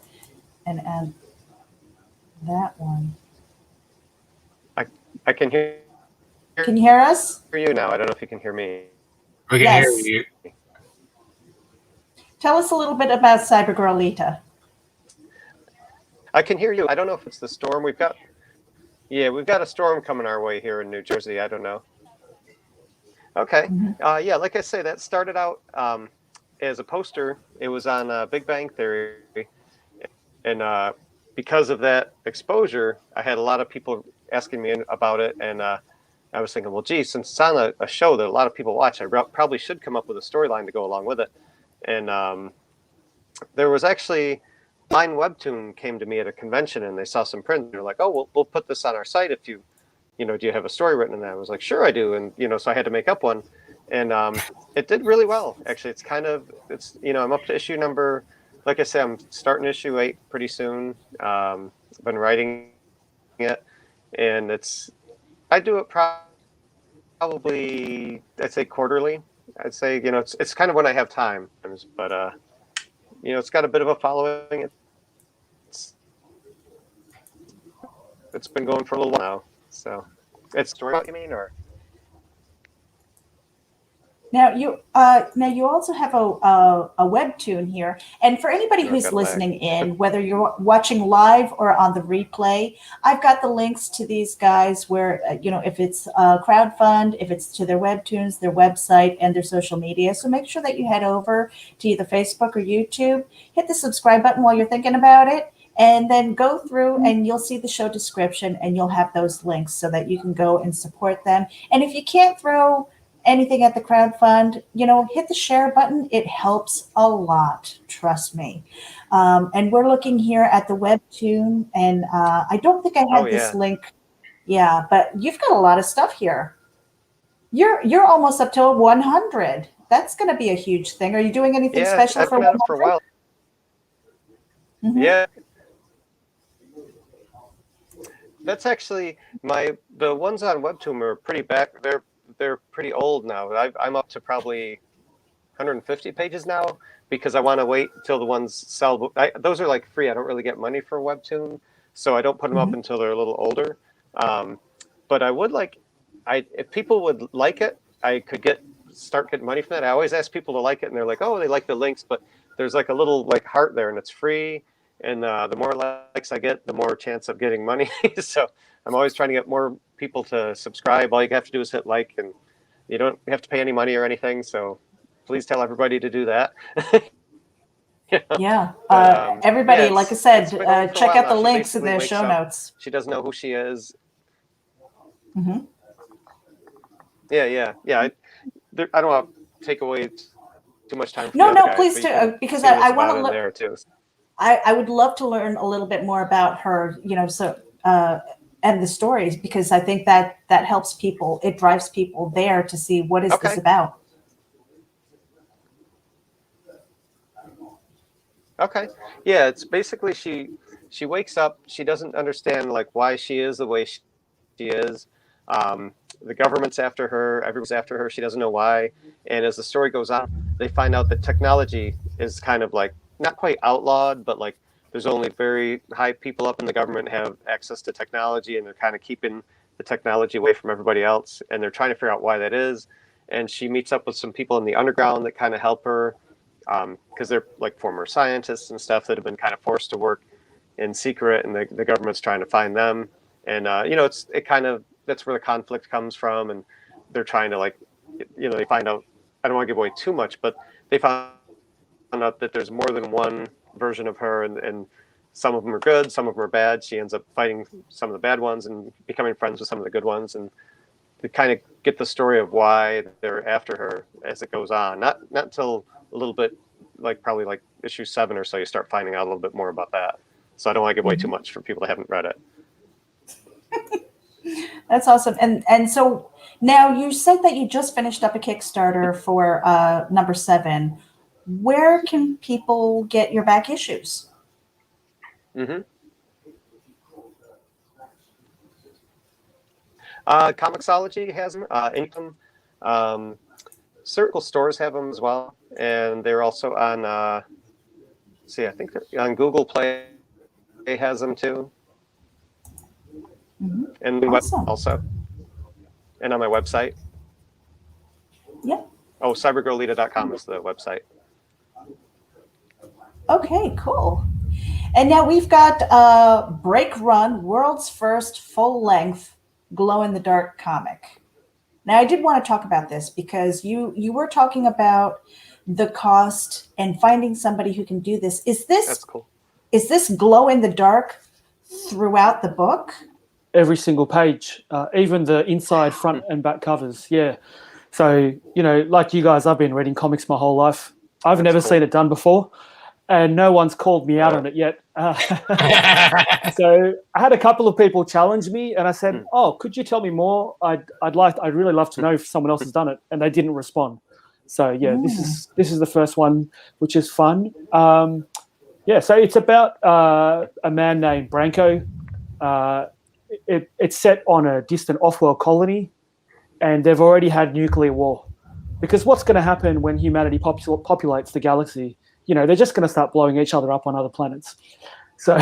and add that one. I can hear. Can you hear us? Hear you now. I don't know if you can hear me. We can Yes. hear you. Tell us a little bit about Cyber Girl Lita. I can hear you. I don't know if it's the storm we've got. Yeah, we've got a storm coming our way here in New Jersey. I don't know. Okay. Yeah, like I say, that started out as a poster. It was on Big Bang Theory. And because of that exposure, I had a lot of people asking me about it. And I was thinking, well, geez, since it's on a show that a lot of people watch, I probably should come up with a storyline to go along with it. And there was actually... Line Webtoon came to me at a convention and they saw some print. They're like, oh, we'll put this on our site if do you have a story written in that? I was like, sure I do. And, so I had to make up one. And it did really well. Actually, I'm up to issue number, like I said, I'm starting issue 8 pretty soon. I've been writing it and I do it probably, I'd say quarterly. I'd say, it's kind of when I have time, but it's got a bit of a following. It's been going for a little while now. So it's story, you mean, or? Now you also have a webtoon here, and for anybody who's listening in, whether you're watching live or on the replay, I've got the links to these guys where if it's Crowdfund, if it's to their webtoons, their website, and their social media. So make sure that you head over to either Facebook or YouTube, hit the subscribe button while you're thinking about it, and then go through and you'll see the show description and you'll have those links so that you can go and support them. And if you can't throw anything at the crowdfund, hit the share button. It helps a lot, trust me. And we're looking here at the webtoon, and I don't think I had this link. Yeah, but you've got a lot of stuff here. You're almost up to 100. That's going to be a huge thing. Are you doing anything special for 100? For a while. Yeah. That's actually the ones on Webtoon are pretty back. They're pretty old now. I'm up to probably 150 pages now because I want to wait until the ones sell. Those are like free. I don't really get money for Webtoon, so I don't put them up until they're a little older. But I would if people would like it, I could start getting money from that. I always ask people to like it, and they're like, oh, they like the links, but there's like a little heart there, and it's free. And the more likes I get, the more chance of getting money. So I'm always trying to get more people to subscribe. All you have to do is hit like, and you don't have to pay any money or anything. So please tell everybody to do that. Yeah. yeah, Everybody, like I said, it's been going for a check while out the now. She links in basically the wakes show up, notes. She doesn't know who she is. Hmm. Yeah. I don't want to take away too much time from No, the other no, guys, please but do, you can because see what I it's want about to in look. there too. I would love to learn a little bit more about her, and the stories, because I think that helps people. It drives people there to see what is this Okay. about. Okay. Yeah, it's basically she wakes up, she doesn't understand like why she is the way she is. The government's after her, everyone's after her, she doesn't know why. And as the story goes on, they find out that technology is kind of like not quite outlawed, but like there's only very high people up in the government have access to technology, and they're kind of keeping the technology away from everybody else, and they're trying to figure out why that is. And she meets up with some people in the underground that kind of help her, because they're like former scientists and stuff that have been kind of forced to work in secret, and the government's trying to find them. And that's where the conflict comes from, and they're trying to they find out. I don't want to give away too much, but they found out that there's more than one version of her, and some of them are good, some of them are bad. She ends up fighting some of the bad ones and becoming friends with some of the good ones, and to kind of get the story of why they're after her as it goes on. Not until a little bit, like probably like issue 7 or so, you start finding out a little bit more about that. So I don't want to give away too much for people that haven't read it. That's awesome. And so now you said that you just finished up a Kickstarter for number 7. Where can people get your back issues? Mm-hmm. Comixology has them. Income. Circle stores have them as well, and they're also on. I think they're on Google Play. It has them too, and Awesome. also, and on my website. Yep. Oh, cybergirlleader.com is the website. Okay, cool. And now we've got Break Run, world's first full-length glow-in-the-dark comic. Now, I did want to talk about this because you were talking about the cost and finding somebody who can do this. That's cool. Is this glow-in-the-dark throughout the book? Every single page, even the inside, front, and back covers. Yeah. So, like you guys, I've been reading comics my whole life. I've never seen it done before, and no one's called me out on it yet. So I had a couple of people challenge me, and I said, "Oh, could you tell me more? I'd really love to know if someone else has done it," and they didn't respond. So yeah, this is the first one, which is fun. So it's about a man named Branko. It's set on a distant off-world colony, and they've already had nuclear war. Because what's going to happen when humanity populates the galaxy? They're just going to start blowing each other up on other planets. So,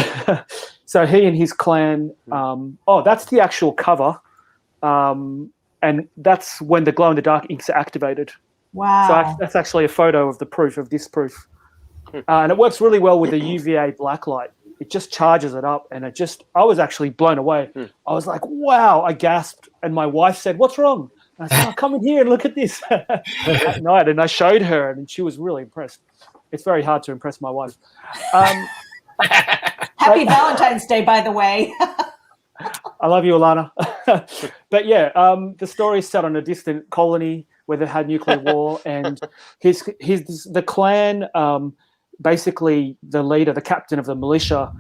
so he and his clan. That's the actual cover, and that's when the glow-in-the-dark inks are activated. Wow! So that's actually a photo of the proof of this proof, and it works really well with the UVA blacklight. It just charges it up, and I was actually blown away. I was like, wow, I gasped, and my wife said, "What's wrong?" And I said, "Oh, come in here and look at this." At night, and I showed her, and she was really impressed. It's very hard to impress my wife. Happy Valentine's Day, by the way. I love you, Alana. But yeah, the story is set on a distant colony where they had nuclear war, and the clan, basically the leader, the captain of the militia,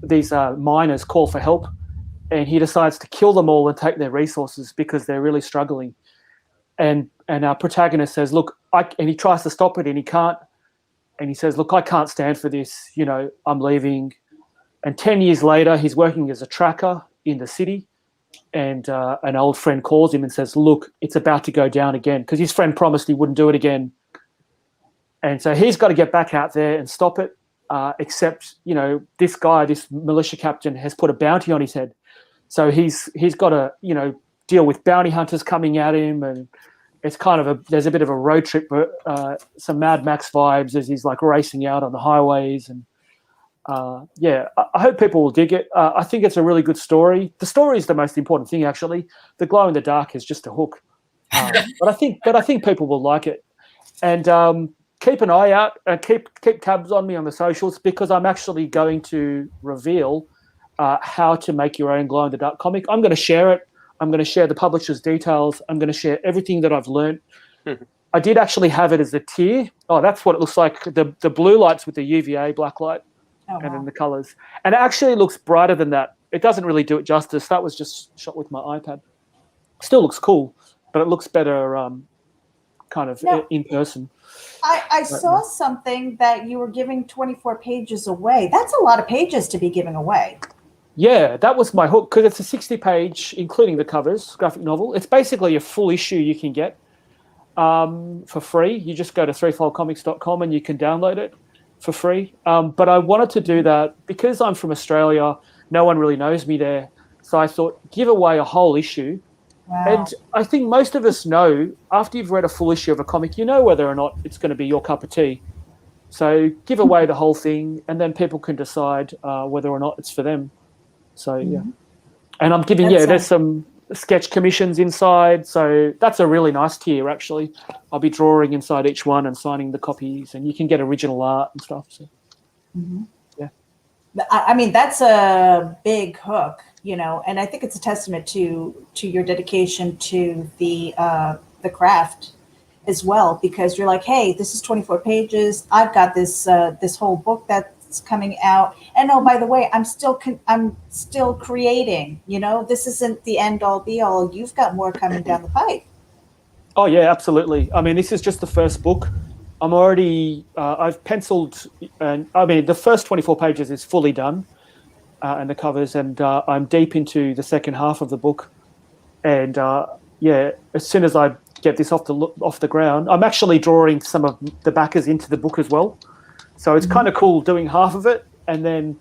these miners call for help, and he decides to kill them all and take their resources because they're really struggling. And our protagonist says, "Look," and he tries to stop it, and he can't. And he says, "Look, I can't stand for this. I'm leaving." And 10 years later, he's working as a tracker in the city, and an old friend calls him and says, "Look, it's about to go down again," because his friend promised he wouldn't do it again. And so he's got to get back out there and stop it, except, this militia captain has put a bounty on his head. So he's got to, deal with bounty hunters coming at him, and it's kind of there's a bit of a road trip, some Mad Max vibes as he's like racing out on the highways. And I hope people will dig it. I think it's a really good story. The story is the most important thing, actually. The glow in the dark is just a hook. But I think people will like it. And keep an eye out and keep tabs on me on the socials, because I'm actually going to reveal how to make your own glow-in-the-dark comic. I'm going to share it. I'm going to share the publisher's details. I'm going to share everything that I've learned. I did actually have it as a tier. Oh, that's what it looks like. The blue lights with the UVA black light, and then the colors. And it actually looks brighter than that. It doesn't really do it justice. That was just shot with my iPad. Still looks cool, but it looks better kind of in person. I saw something that you were giving 24 pages away. That's a lot of pages to be giving away. Yeah, that was my hook, because it's a 60-page, including the covers, graphic novel. It's basically a full issue you can get for free. You just go to threefoldcomics.com and you can download it for free. But I wanted to do that because I'm from Australia. No one really knows me there. So I thought, give away a whole issue. Wow. And I think most of us know, after you've read a full issue of a comic, you know whether or not it's going to be your cup of tea. So give away the whole thing, and then people can decide whether or not it's for them. So, yeah. And I'm giving, there's some sketch commissions inside. So that's a really nice tier, actually. I'll be drawing inside each one and signing the copies, and you can get original art and stuff. So, yeah. I mean, that's a big hook, and I think it's a testament to your dedication to the craft as well, because you're like, hey, this is 24 pages. I've got this this whole book that's coming out, and oh, by the way, I'm still creating. This isn't the end all be all. You've got more coming down the pipe. Oh yeah, absolutely. I mean, this is just the first book. I'm already I've penciled, and I mean the first 24 pages is fully done, and the covers, and I'm deep into the second half of the book, and as soon as I get this off the ground, I'm actually drawing some of the backers into the book as well. So it's kind of cool doing half of it, and then,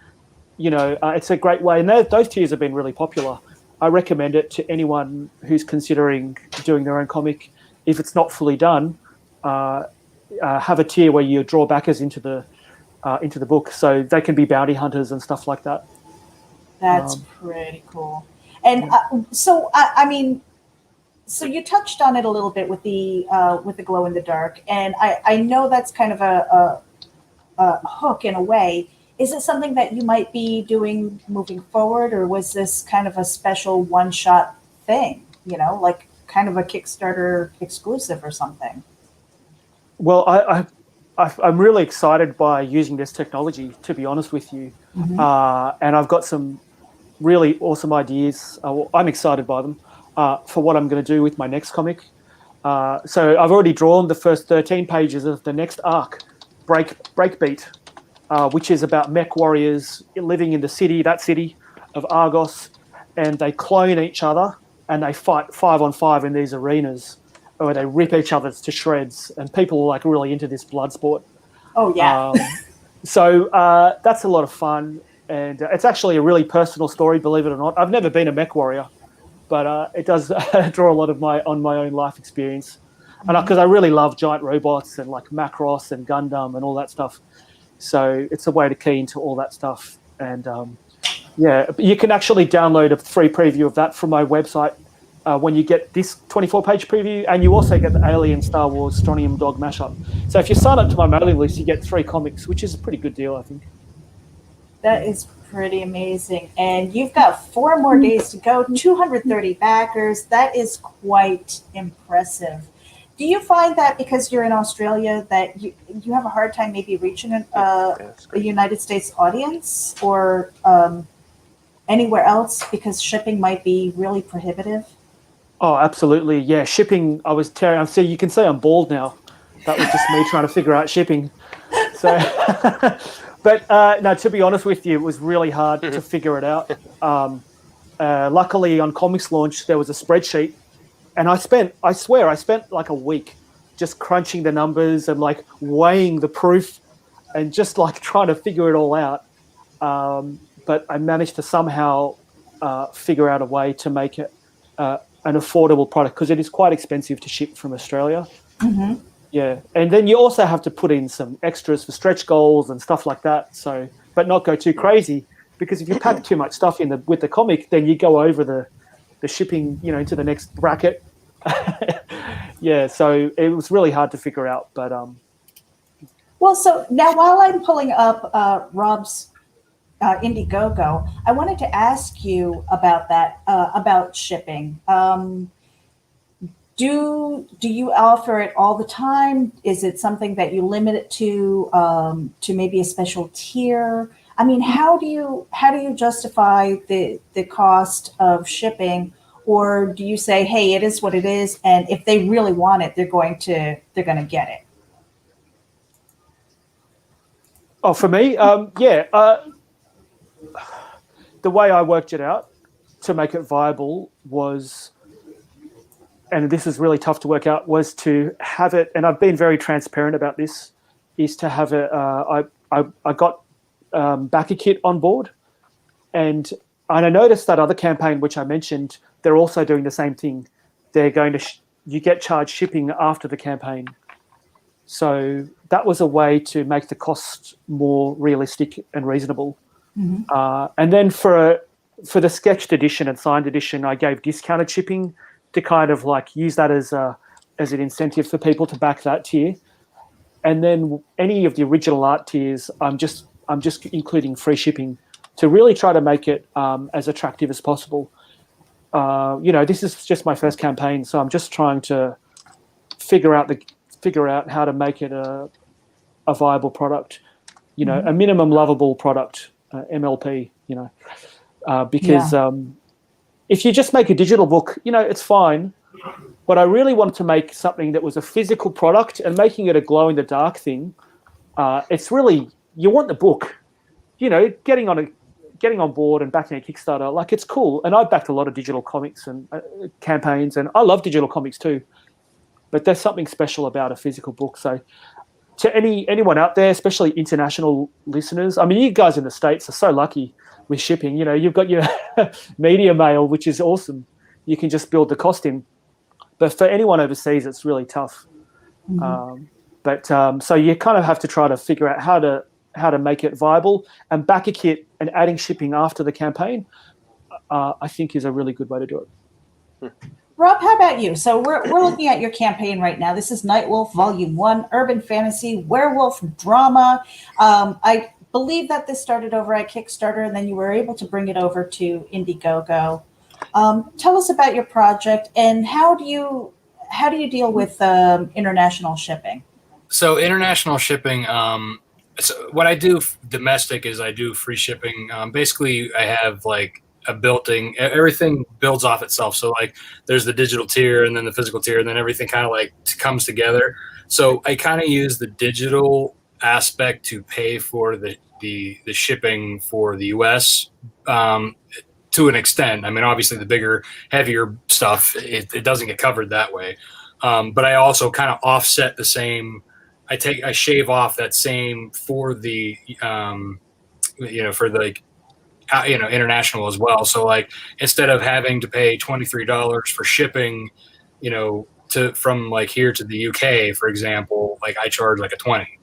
it's a great way. And those tiers have been really popular. I recommend it to anyone who's considering doing their own comic. If it's not fully done, have a tier where you draw backers into the book, so they can be bounty hunters and stuff like that. That's pretty cool. And so you touched on it a little bit with the glow in the dark, and I know that's kind of a hook in a way. Is it something that you might be doing moving forward, or was this kind of a special one-shot thing, like kind of a Kickstarter exclusive or something? Well, I'm really excited by using this technology, to be honest with you. And I've got some really awesome ideas. I'm excited by them for what I'm going to do with my next comic. So I've already drawn the first 13 pages of the next arc, Breakbeat, which is about mech warriors living in that city of Argos, and they clone each other and they fight 5-on-5 in these arenas where they rip each other to shreds, and people are like really into this blood sport. Oh yeah. So that's a lot of fun, and it's actually a really personal story, believe it or not. I've never been a mech warrior, but it does draw a lot of my own life experience. And because I really love giant robots and like Macross and Gundam and all that stuff. So it's a way to key into all that stuff. And you can actually download a free preview of that from my website when you get this 24-page preview, and you also get the Alien Star Wars Strontium Dog mashup. So if you sign up to my mailing list, you get 3 comics, which is a pretty good deal, I think. That is pretty amazing. And you've got 4 more days to go, 230 backers. That is quite impressive. Do you find that because you're in Australia that you have a hard time maybe reaching a United States audience, or anywhere else, because shipping might be really prohibitive? Oh, absolutely. Yeah, shipping, so you can say I'm bald now. That was just me trying to figure out shipping. So, but no, to be honest with you, it was really hard to figure it out. Luckily on Comics Launch, there was a spreadsheet, and I spent like a week just crunching the numbers and like weighing the proof and just like trying to figure it all out. But I managed to somehow figure out a way to make it an affordable product, because it is quite expensive to ship from Australia. Yeah, and then you also have to put in some extras for stretch goals and stuff like that. So, but not go too crazy, because if you pack too much stuff in with the comic, then you go over the shipping, to the next bracket. Yeah, so it was really hard to figure out, but Well, so now while I'm pulling up Rob's IndieGoGo, I wanted to ask you about that, about shipping. Do you offer it all the time? Is it something that you limit it to maybe a special tier? I mean, how do you justify the cost of shipping, or do you say, hey, it is what it is, and if they really want it, they're going to get it? oh, for me, the way I worked it out to make it viable was, and this is really tough to work out, was to have it, and I've been very transparent about this, is to have it. I got backer kit on board, and I noticed that other campaign which I mentioned, they're also doing the same thing. They're going to you get charged shipping after the campaign, so that was a way to make the cost more realistic and reasonable. And then for the sketched edition and signed edition, I gave discounted shipping to kind of like use that as an incentive for people to back that tier. And then any of the original art tiers, I'm just including free shipping to really try to make it as attractive as possible. This is just my first campaign, so I'm just trying to figure out how to make it a viable product, a minimum lovable product, MLP, because if you just make a digital book, it's fine. But I really wanted to make something that was a physical product, and making it a glow in the dark thing. It's really, you want the book, getting on board and backing a Kickstarter. Like, it's cool. And I've backed a lot of digital comics and campaigns, and I love digital comics too. But there's something special about a physical book. So to anyone out there, especially international listeners, I mean, you guys in the States are so lucky with shipping. You've got your media mail, which is awesome. You can just build the cost in. But for anyone overseas, it's really tough. So you kind of have to try to figure out how to make it viable, and back a kit and adding shipping after the campaign, I think is a really good way to do it. Rob, how about you? So we're looking at your campaign right now. This is Nightwolf Volume 1, Urban Fantasy, Werewolf Drama. I believe that this started over at Kickstarter, and then you were able to bring it over to IndieGoGo. Tell us about your project, and how do you deal with international shipping? So international shipping, so what I do domestic is I do free shipping. Basically, I have like a building, everything builds off itself. So like there's the digital tier and then the physical tier, and then everything kind of like comes together. So I kind of use the digital aspect to pay for the shipping for the US to an extent. I mean, obviously the bigger, heavier stuff, it doesn't get covered that way. But I also kind of offset the same. I shave off that same for the, for the, international as well. So like, instead of having to pay $23 for shipping, from like here to the UK, for example, like I charge like a 20.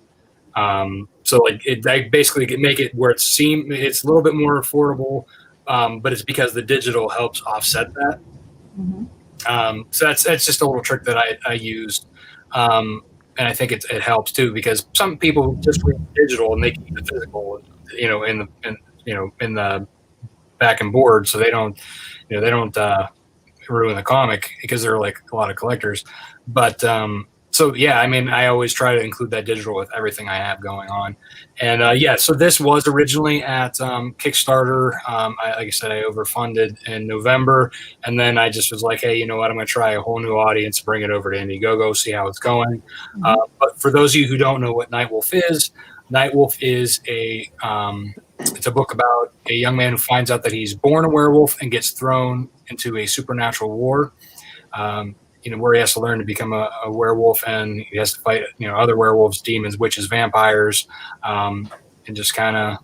So like I basically make it where it's a little bit more affordable, but it's because the digital helps offset that. So that's just a little trick that I used. And I think it helps too, because some people just read digital and they keep the physical, in the back and board, so they don't ruin the comic, because they're like a lot of collectors. But so yeah, I mean, I always try to include that digital with everything I have going on. And so this was originally at Kickstarter. Like I said, I overfunded in November, and then I just was like, hey, you know what? I'm going to try a whole new audience, bring it over to IndieGoGo, see how it's going. But for those of you who don't know what Nightwolf is it's a book about a young man who finds out that he's born a werewolf and gets thrown into a supernatural war. Where he has to learn to become a werewolf, and he has to fight, other werewolves, demons, witches, vampires, and just kind of,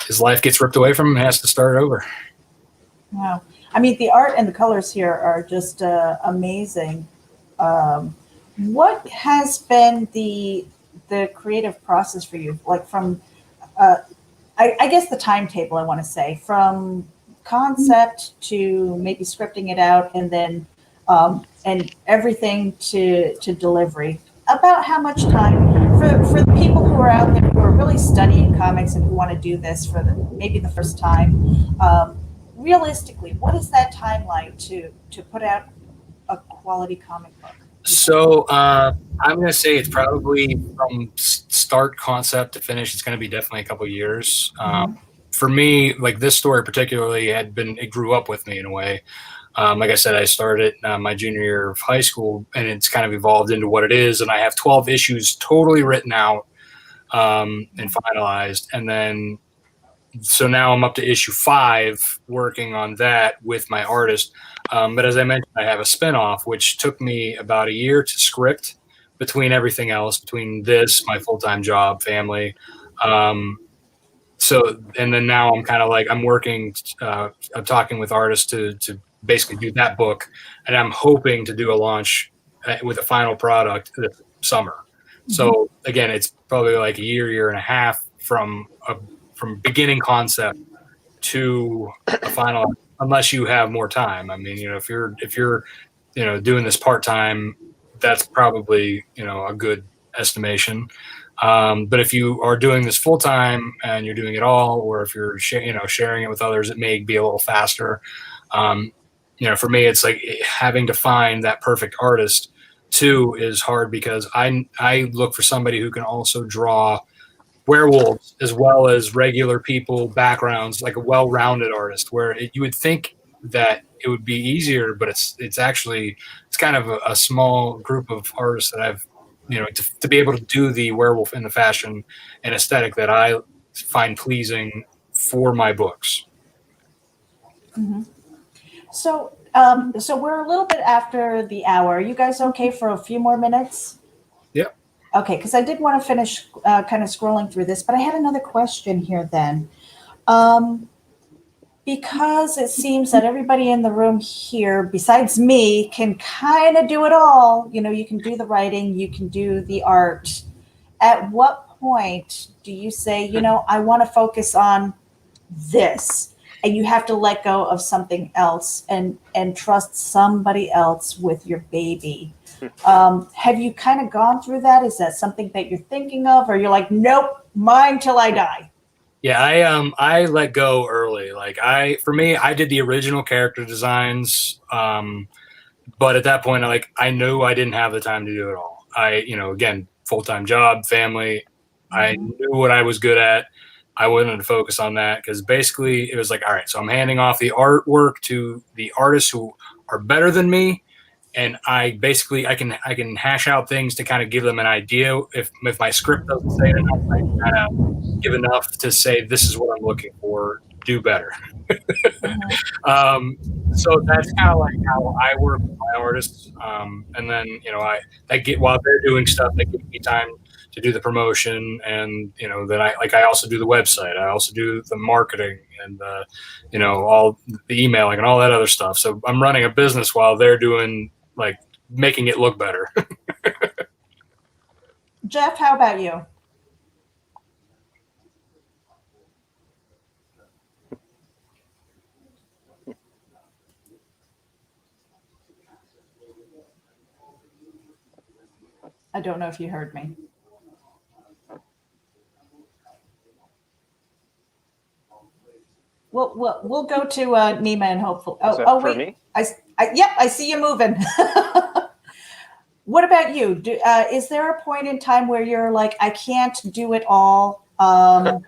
his life gets ripped away from him and has to start over. Wow. I mean, the art and the colors here are just amazing. What has been the creative process for you? Like from, I guess the timetable, I want to say, from concept to maybe scripting it out, and then and everything to delivery. About how much time for the people who are out there who are really studying comics and who want to do this for maybe the first time, realistically, what is that time like to put out a quality comic book? So I'm going to say it's probably from start concept to finish. It's going to be definitely a couple of years. For me, like this story particularly it grew up with me in a way. Like I said, I started my junior year of high school, and it's kind of evolved into what it is. And I have 12 issues totally written out and finalized. And then, so now I'm up to issue 5, working on that with my artist. But as I mentioned, I have a spinoff, which took me about a year to script between everything else, between this, my full-time job, family. So, and then now I'm kind of like, I'm working, I'm talking with artists to basically do that book. And I'm hoping to do a launch with a final product this summer. So again, it's probably like a year and a half from beginning concept to a final, unless you have more time. I mean, if you're doing this part-time, that's probably, a good estimation. But if you are doing this full time and you're doing it all, or if you're sharing it with others, it may be a little faster. For me, it's like having to find that perfect artist too is hard, because I look for somebody who can also draw werewolves as well as regular people backgrounds, like a well-rounded artist, where you would think that it would be easier, but it's actually kind of a small group of artists that I've to be able to do the werewolf in the fashion and aesthetic that I find pleasing for my books. So we're a little bit after the hour. Are you guys okay for a few more minutes? Yep. Okay, because I did want to finish kind of scrolling through this, but I had another question here then. Because it seems that everybody in the room here, besides me, can kind of do it all. You can do the writing, you can do the art. At what point do you say, I want to focus on this, and you have to let go of something else and trust somebody else with your baby? Have you kind of gone through that? Is that something that you're thinking of, or you're like, nope, mine till I die? Yeah, I let go early. Like for me, I did the original character designs, but at that point, I knew I didn't have the time to do it all. Again, full-time job, family. I knew what I was good at. I wanted to focus on that, because basically it was like, all right, so I'm handing off the artwork to the artists who are better than me. And I can hash out things to kind of give them an idea. If my script doesn't say enough, I kind of give enough to say, this is what I'm looking for, do better. So that's kind of like how I work with my artists. And then, while they're doing stuff, they give me time to do the promotion. And, then I also do the website. I also do the marketing and, all the emailing and all that other stuff. So I'm running a business while they're doing, making it look better. Jeff, how about you? I don't know if you heard me. We'll go to NIMA and hopefully. Oh wait, me? Yep, I see you moving. What about you? Is there a point in time where you're like, I can't do it all, and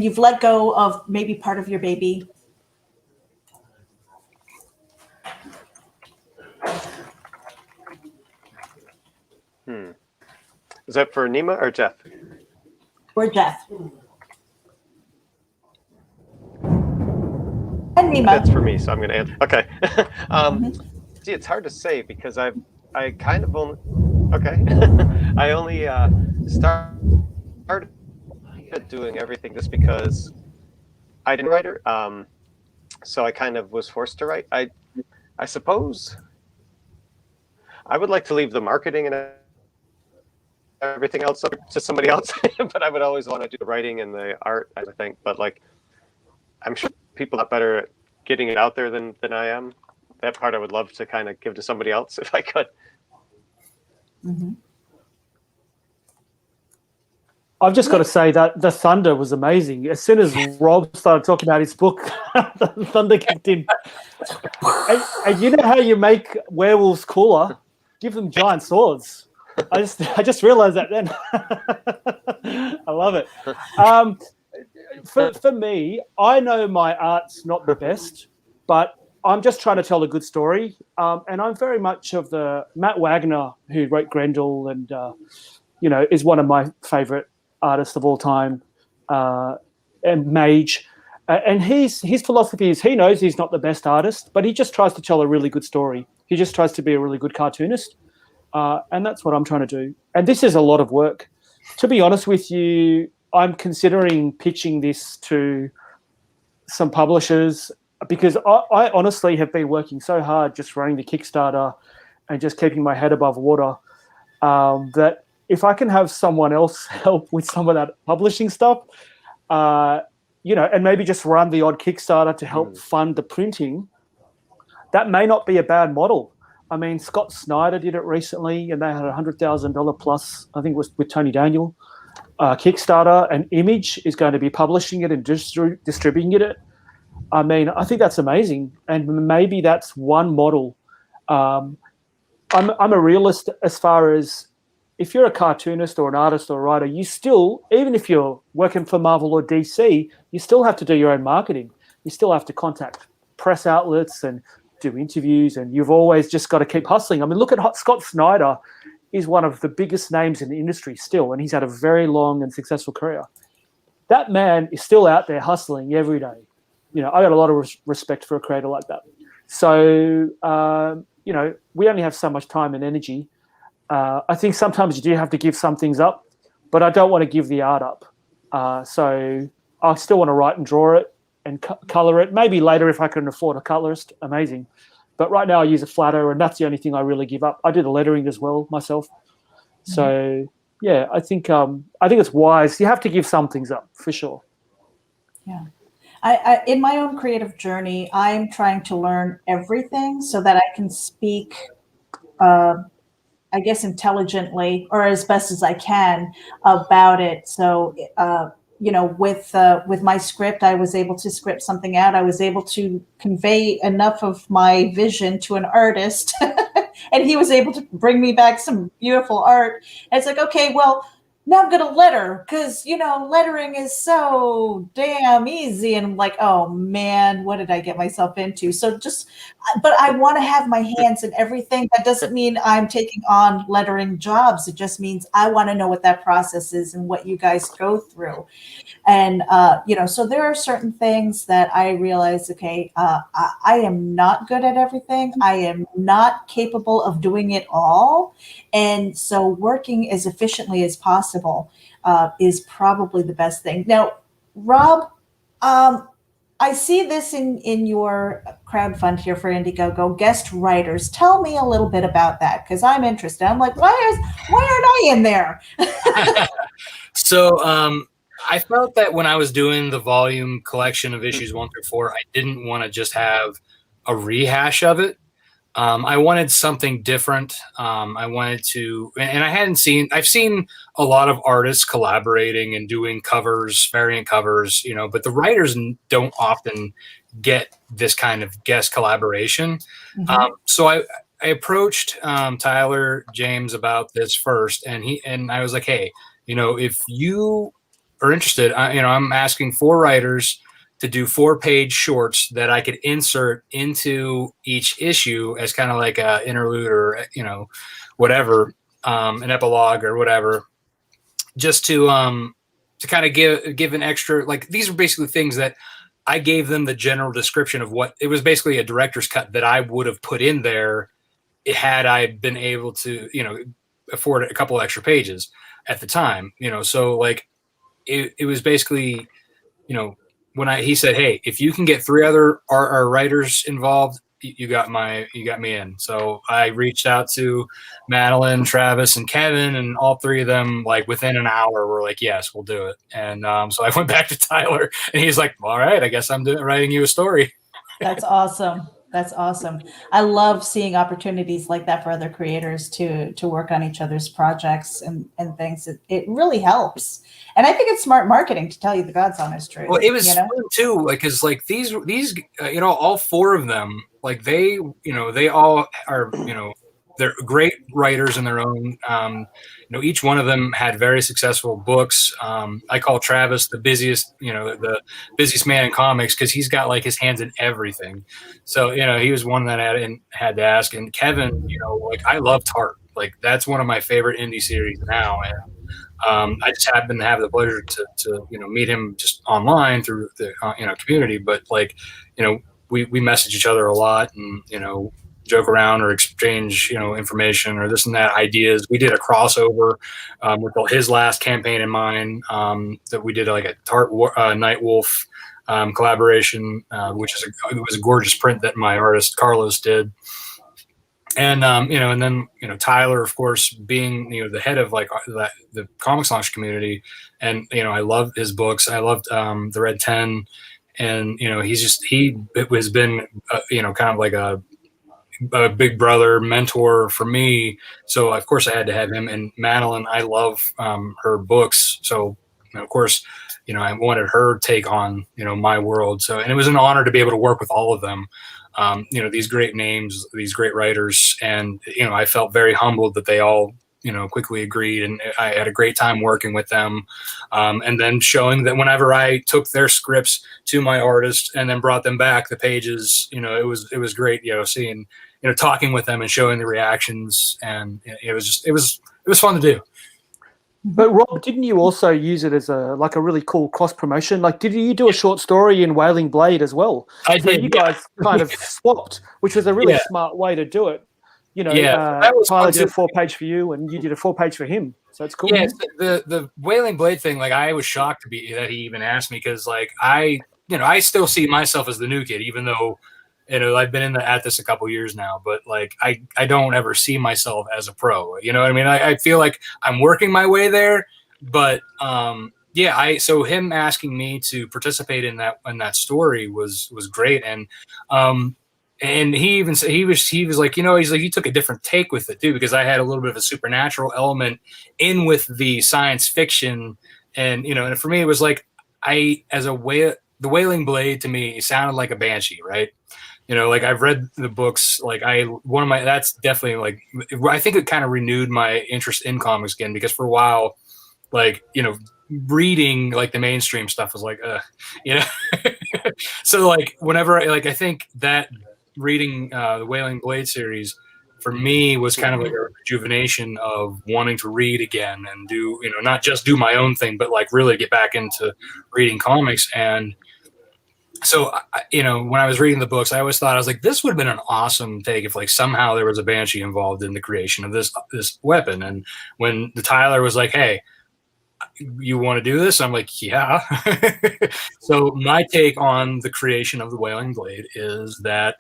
you've let go of maybe part of your baby? Is that for NIMA or Jeff? Or Jeff? And NIMA. That's for me, so I'm going to answer. Okay. See, it's hard to say, because I kind of only, okay. I only started doing everything just because I didn't write her. So I kind of was forced to write. I suppose I would like to leave the marketing and everything else up to somebody else, but I would always want to do the writing and the art, I think. But I'm sure people are better at getting it out there than I am. that part I would love to kind of give to somebody else if I could. Mm-hmm. I've just got to say that the thunder was amazing. As soon as Rob started talking about his book, the thunder kicked in. And you know how you make werewolves cooler? Give them giant swords. I just realized that then. I love it. For me, I know my art's not the best, but I'm just trying to tell a good story. And I'm very much of the Matt Wagner, who wrote Grendel and, is one of my favorite artists of all time, and Mage. And his philosophy is he knows he's not the best artist, but he just tries to tell a really good story. He just tries to be a really good cartoonist. And that's what I'm trying to do. And this is a lot of work. To be honest with you, I'm considering pitching this to some publishers because I honestly have been working so hard just running the Kickstarter and just keeping my head above water that if I can have someone else help with some of that publishing stuff, and maybe just run the odd Kickstarter to help fund the printing, that may not be a bad model. I mean, Scott Snyder did it recently, and they had $100,000 plus, I think it was with Tony Daniel, Kickstarter, and Image is going to be publishing it and distributing it. I mean, I think that's amazing, and maybe that's one model. I'm a realist as far as if you're a cartoonist or an artist or a writer, you still, even if you're working for Marvel or DC, you still have to do your own marketing. You still have to contact press outlets and do interviews, and you've always just got to keep hustling. I mean, look at Scott Snyder is one of the biggest names in the industry still, and he's had a very long and successful career. That man is still out there hustling every day. I got a lot of respect for a creator like that. So, we only have so much time and energy. I think sometimes you do have to give some things up, but I don't want to give the art up. So I still want to write and draw it and color it. Maybe later if I can afford a colorist, amazing. But right now I use a flatter, and that's the only thing I really give up. I do the lettering as well myself. So yeah, I think it's wise. You have to give some things up for sure. Yeah. I in my own creative journey, I'm trying to learn everything so that I can speak I guess intelligently or as best as I can about it. So, with my script, I was able to script something out. I was able to convey enough of my vision to an artist, and he was able to bring me back some beautiful art. And it's like, okay, well, now I'm gonna letter because lettering is so damn easy. And I'm like, oh man, what did I get myself into? So but I want to have my hands in everything. That doesn't mean I'm taking on lettering jobs. It just means I want to know what that process is and what you guys go through. And so there are certain things that I realize, okay, I am not good at everything. I am not capable of doing it all. And so working as efficiently as possible is probably the best thing. Now, Rob, I see this in your crowdfund here for IndieGoGo, guest writers. Tell me a little bit about that because I'm interested. I'm like, why aren't I in there? So I felt that when I was doing the volume collection of issues 1 through 4, I didn't want to just have a rehash of it. I wanted something different. I wanted to, and I've seen a lot of artists collaborating and doing covers, variant covers, but the writers don't often get this kind of guest collaboration. Mm-hmm. So I approached Tyler James about this first, and I was like, hey, if you are interested, I'm asking 4 writers to do 4-page shorts that I could insert into each issue as kind of like a interlude or, whatever, an epilogue or whatever, just to kind of give an extra, like these are basically things that I gave them the general description of what it was, basically a director's cut that I would have put in there had I been able to, afford a couple extra pages at the time, so like it was basically, when he said, hey, if you can get 3 other our writers involved, you got me in. So I reached out to Madeline, Travis, and Kevin, and all 3 of them, like within an hour, were like, yes, we'll do it. And so I went back to Tyler, and he's like, all right, I guess I'm writing you a story. That's awesome. That's awesome. I love seeing opportunities like that for other creators to work on each other's projects and things. It really helps. And I think it's smart marketing, to tell you the God's honest truth. Well, it was you know? fun too, like, cause like these, all four of them, like they all are, they're great writers in their own. Each one of them had very successful books. I call Travis the busiest, the busiest man in comics because he's got like his hands in everything. So he was one that I had to ask. And Kevin, like I love Tart. Like that's one of my favorite indie series now, and I just happen to have the pleasure to meet him just online through the community. But like we message each other a lot, and joke around or exchange information or this and that ideas. We did a crossover with his last campaign in mind, that we did like a Tart Night Wolf collaboration, which it was a gorgeous print that my artist Carlos did. And and then Tyler, of course, being the head of like the comics launch community, and I love his books. I loved the Red 10, and he has been kind of like a big brother mentor for me. So of course I had to have him. And Madeline, I love her books, so of course I wanted her take on my world. So, and it was an honor to be able to work with all of them. These great names, these great writers, and I felt very humbled that they all quickly agreed, and I had a great time working with them, and then showing that whenever I took their scripts to my artist and then brought them back the pages, it was great seeing talking with them and showing the reactions, and it was fun to do. But Rob, didn't you also use it as a really cool cross promotion? Like, did you do a short story in Wailing Blade as well? I so did. You guys kind of swapped, which was a really smart way to do it. Tyler did a 4-page for you, and you did a 4-page for him. So it's cool. Yeah, the Wailing Blade thing. Like, I was shocked that he even asked me, because like I still see myself as the new kid, even though I've been at this a couple years now, but like I don't ever see myself as a pro. You know what I mean? I feel like I'm working my way there, but so him asking me to participate in that story was great, and he even said he was like he's like, you took a different take with it too, because I had a little bit of a supernatural element in with the science fiction, and and for me it was like the Wailing Blade to me sounded like a banshee, right? Like I've read the books, like that's definitely like, I think it kind of renewed my interest in comics again, because for a while, like, reading like the mainstream stuff was like, so like whenever I think that reading the Wailing Blade series for me was kind of like a rejuvenation of wanting to read again and do, not just do my own thing, but like really get back into reading comics. And so, when I was reading the books, I always thought, I was like, this would have been an awesome take if like somehow there was a banshee involved in the creation of this weapon. And when the Tyler was like, hey, you want to do this? I'm like, yeah. So my take on the creation of the Wailing Blade is that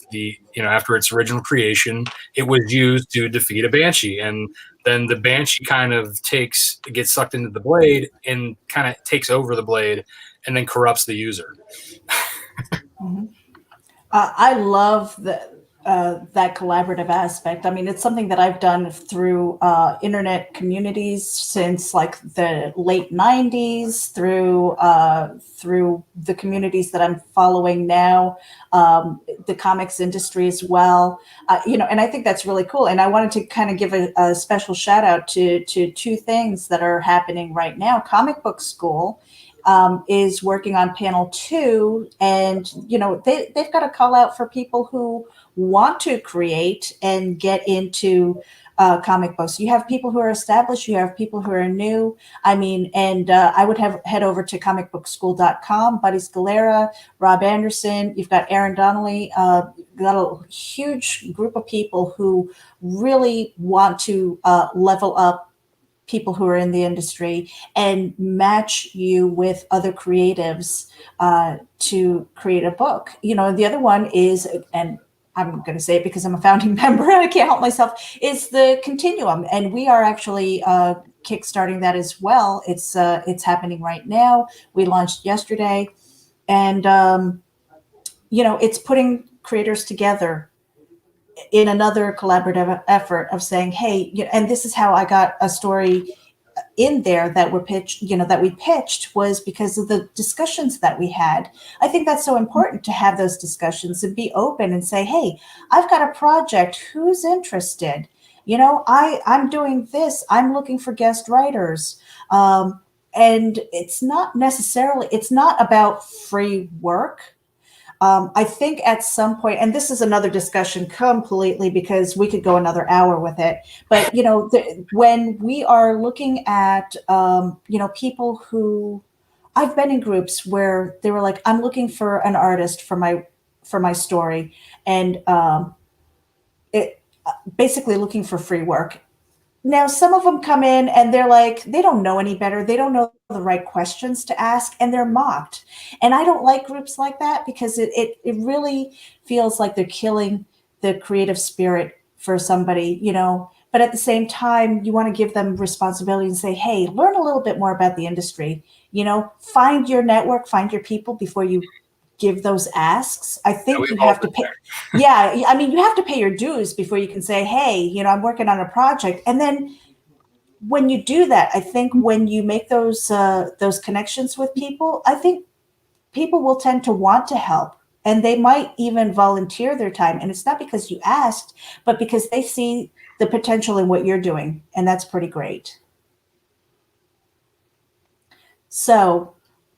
after its original creation, it was used to defeat a banshee. And then the banshee kind of gets sucked into the blade and kind of takes over the blade and then corrupts the user. Mm-hmm. I love that collaborative aspect. I mean, it's something that I've done through internet communities since like the late 90s, through the communities that I'm following now, the comics industry as well. And I think that's really cool. And I wanted to kind of give a special shout out to two things that are happening right now. Comic Book School is working on panel 2, and they've got a call out for people who want to create and get into comic books. You have people who are established, you have people who are new. I mean, and I would head over to comicbookschool.com. Buddy Scalera, Rob Anderson, you've got Aaron Donnelly, got a huge group of people who really want to level up people who are in the industry and match you with other creatives to create a book. The other one is, and I'm going to say it because I'm a founding member and I can't help myself, is the Continuum. And we are actually kickstarting that as well. It's happening right now. We launched yesterday, and it's putting creators together in another collaborative effort of saying, hey, and this is how I got a story in there that we pitched was because of the discussions that we had. I think that's so important to have those discussions and be open and say, hey, I've got a project. Who's interested? I'm doing this. I'm looking for guest writers. And it's not about free work. I think at some point, and this is another discussion completely because we could go another hour with it. But when we are looking at people who, I've been in groups where they were like, I'm looking for an artist for my story, and it basically looking for free work. Now, some of them come in and they're like, they don't know any better. They don't know the right questions to ask, and they're mocked. And I don't like groups like that because it really feels like they're killing the creative spirit for somebody, But at the same time, you want to give them responsibility and say, hey, learn a little bit more about the industry. Find your network, find your people before you give those asks. I think you have to pay. Yeah, I mean, you have to pay your dues before you can say, hey, I'm working on a project. And then when you do that, I think when you make those connections with people, I think people will tend to want to help, and they might even volunteer their time. And it's not because you asked, but because they see the potential in what you're doing. And that's pretty great. So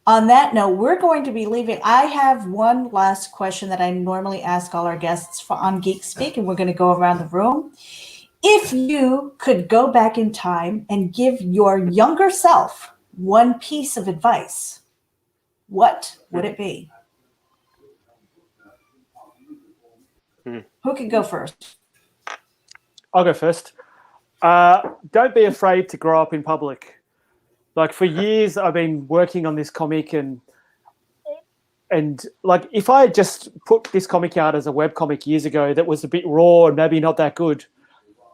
on that note, we're going to be leaving. I have one last question that I normally ask all our guests on Geek Speak, and we're going to go around the room. If you could go back in time and give your younger self one piece of advice, what would it be? Who can go first? I'll go first. Don't be afraid to grow up in public. Like for years, I've been working on this comic, and like if I had just put this comic out as a webcomic years ago that was a bit raw and maybe not that good,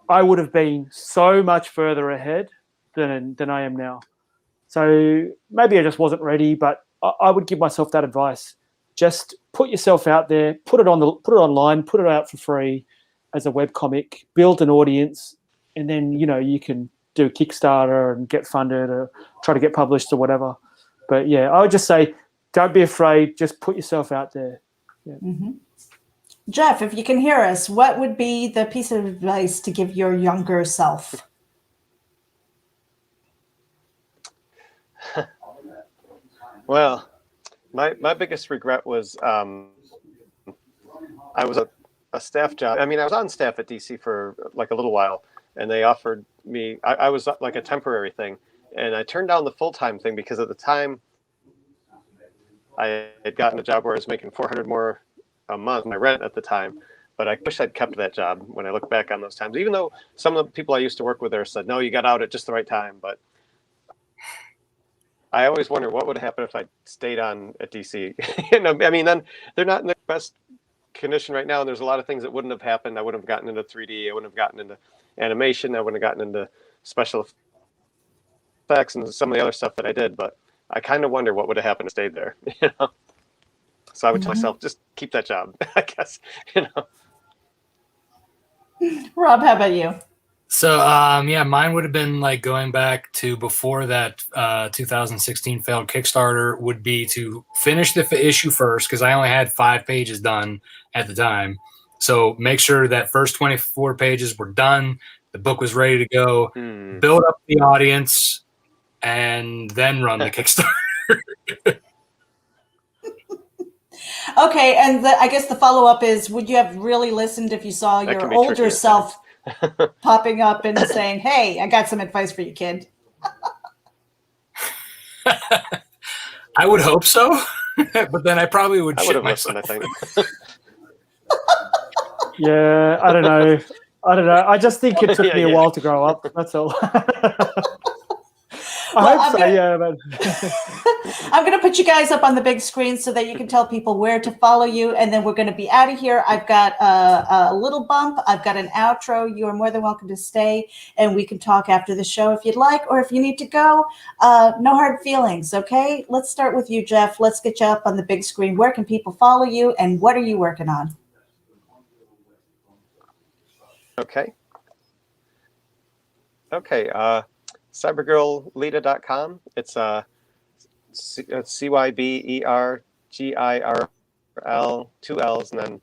I would have been so much further ahead than I am now. So maybe I just wasn't ready, but I would give myself that advice. Just put yourself out there, put it online, put it out for free as a webcomic, build an audience, and then you can do Kickstarter and get funded or try to get published or whatever. But yeah, I would just say, don't be afraid. Just put yourself out there. Yeah. Mm-hmm. Jeff, if you can hear us, what would be the piece of advice to give your younger self? Well, my biggest regret was I was a staff job. I mean, I was on staff at DC for like a little while, and they offered me, I was like a temporary thing, and I turned down the full-time thing because at the time I had gotten a job where I was making $400 more a month, my rent at the time. But I wish I'd kept that job when I look back on those times, even though some of the people I used to work with there said, no, you got out at just the right time. But I always wonder what would happen if I stayed on at DC. I mean, then they're not in the best condition right now, and there's a lot of things that wouldn't have happened. I wouldn't have gotten into 3D. I wouldn't have gotten into animation. I wouldn't have gotten into special effects and some of the other stuff that I did. But I kind of wonder what would have happened if I stayed there. So I would tell myself, just keep that job, I guess. Rob, how about you? So, mine would have been like going back to before that 2016 failed Kickstarter would be to finish the issue first, because I only had 5 pages done at the time. So make sure that first 24 pages were done, the book was ready to go, build up the audience, and then run the Kickstarter. Okay, and I guess the follow-up is, would you have really listened if you saw your older self popping up and saying, hey, I got some advice for you, kid? I would hope so, but then I probably would shit myself. Listened, I think. Yeah, I don't know. I just think it took me a while to grow up. That's all. I hope so, yeah. But I'm going to put you guys up on the big screen so that you can tell people where to follow you, and then we're going to be out of here. I've got a little bump. I've got an outro. You are more than welcome to stay, and we can talk after the show if you'd like, or if you need to go. No hard feelings, okay? Let's start with you, Jeff. Let's get you up on the big screen. Where can people follow you, and what are you working on? Okay. Okay. Cybergirllita.com. It's CYBERGIRL, two L's, and then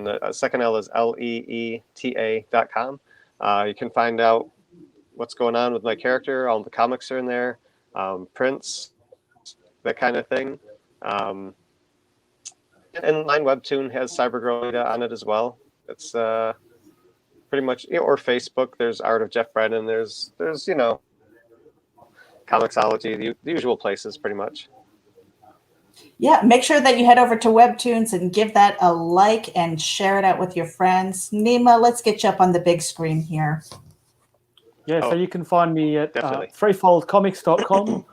the second L is LEETA.com. You can find out what's going on with my character. All the comics are in there, prints, that kind of thing. And Line Webtoon has Cybergirl Lita on it as well. It's pretty much, or Facebook. There's Art of Jeff Brennan. There's Comixology, the usual places, pretty much. Yeah, make sure that you head over to Webtoons and give that a like and share it out with your friends. NIMA, let's get you up on the big screen here. Yeah, so you can find me at threefoldcomics.com.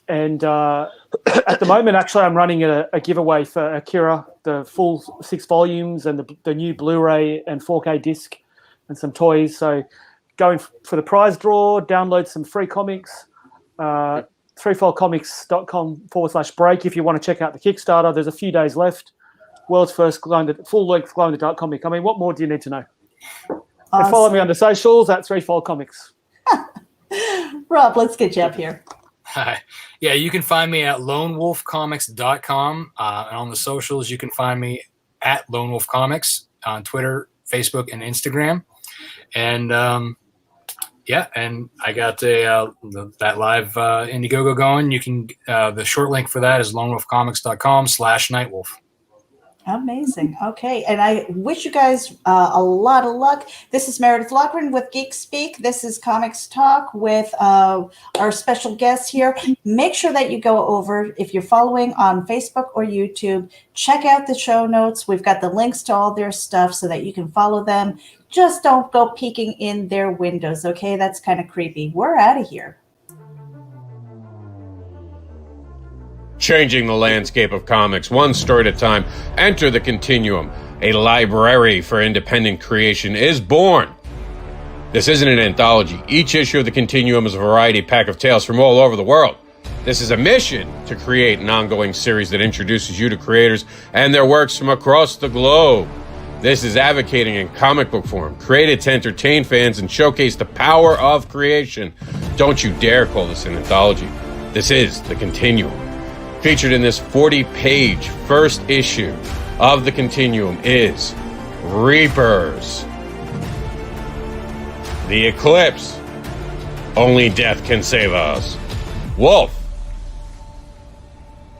And at the moment, actually, I'm running a giveaway for Akira, the full 6 volumes and the new Blu-ray and 4K disc and some toys. So going for the prize draw, download some free comics, threefoldcomics.com/break if you want to check out the Kickstarter. There's a few days left. World's first full-length glow-in-the-dark comic. I mean, what more do you need to know? Awesome. And follow me on the socials at Threefold Comics. Rob, let's get you up here. Hi. Yeah, you can find me at lonewolfcomics.com. And on the socials, you can find me at Lone Wolf Comics on Twitter, Facebook, and Instagram. And and I got that live IndieGoGo going. You can the short link for that is lonewolfcomics.com/Nightwolf. Amazing. Okay. And I wish you guys a lot of luck. This is Meredith Loughran with Geek Speak. This is Comics Talk with our special guest here. Make sure that you go over, if you're following on Facebook or YouTube, check out the show notes. We've got the links to all their stuff so that you can follow them. Just don't go peeking in their windows, okay? That's kind of creepy. We're out of here. Changing the landscape of comics, one story at a time. Enter the Continuum. A library for independent creation is born. This isn't an anthology. Each issue of the Continuum is a variety pack of tales from all over the world. This is a mission to create an ongoing series that introduces you to creators and their works from across the globe. This is advocating in comic book form, created to entertain fans and showcase the power of creation. Don't you dare call this an anthology. This is the Continuum. Featured in this 40-page first issue of the Continuum is Reapers. The Eclipse. Only death can save us. Wolf.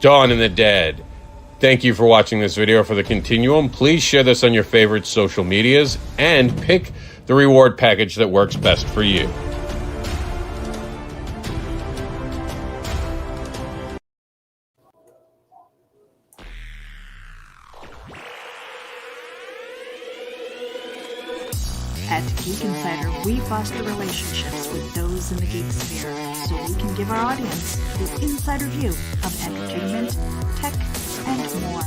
Dawn of the Dead. Thank you for watching this video for the Continuum. Please share this on your favorite social medias and pick the reward package that works best for you. At Geek Insider, we foster relationships with those in the geek sphere so we can give our audience the insider view of entertainment, tech, and more.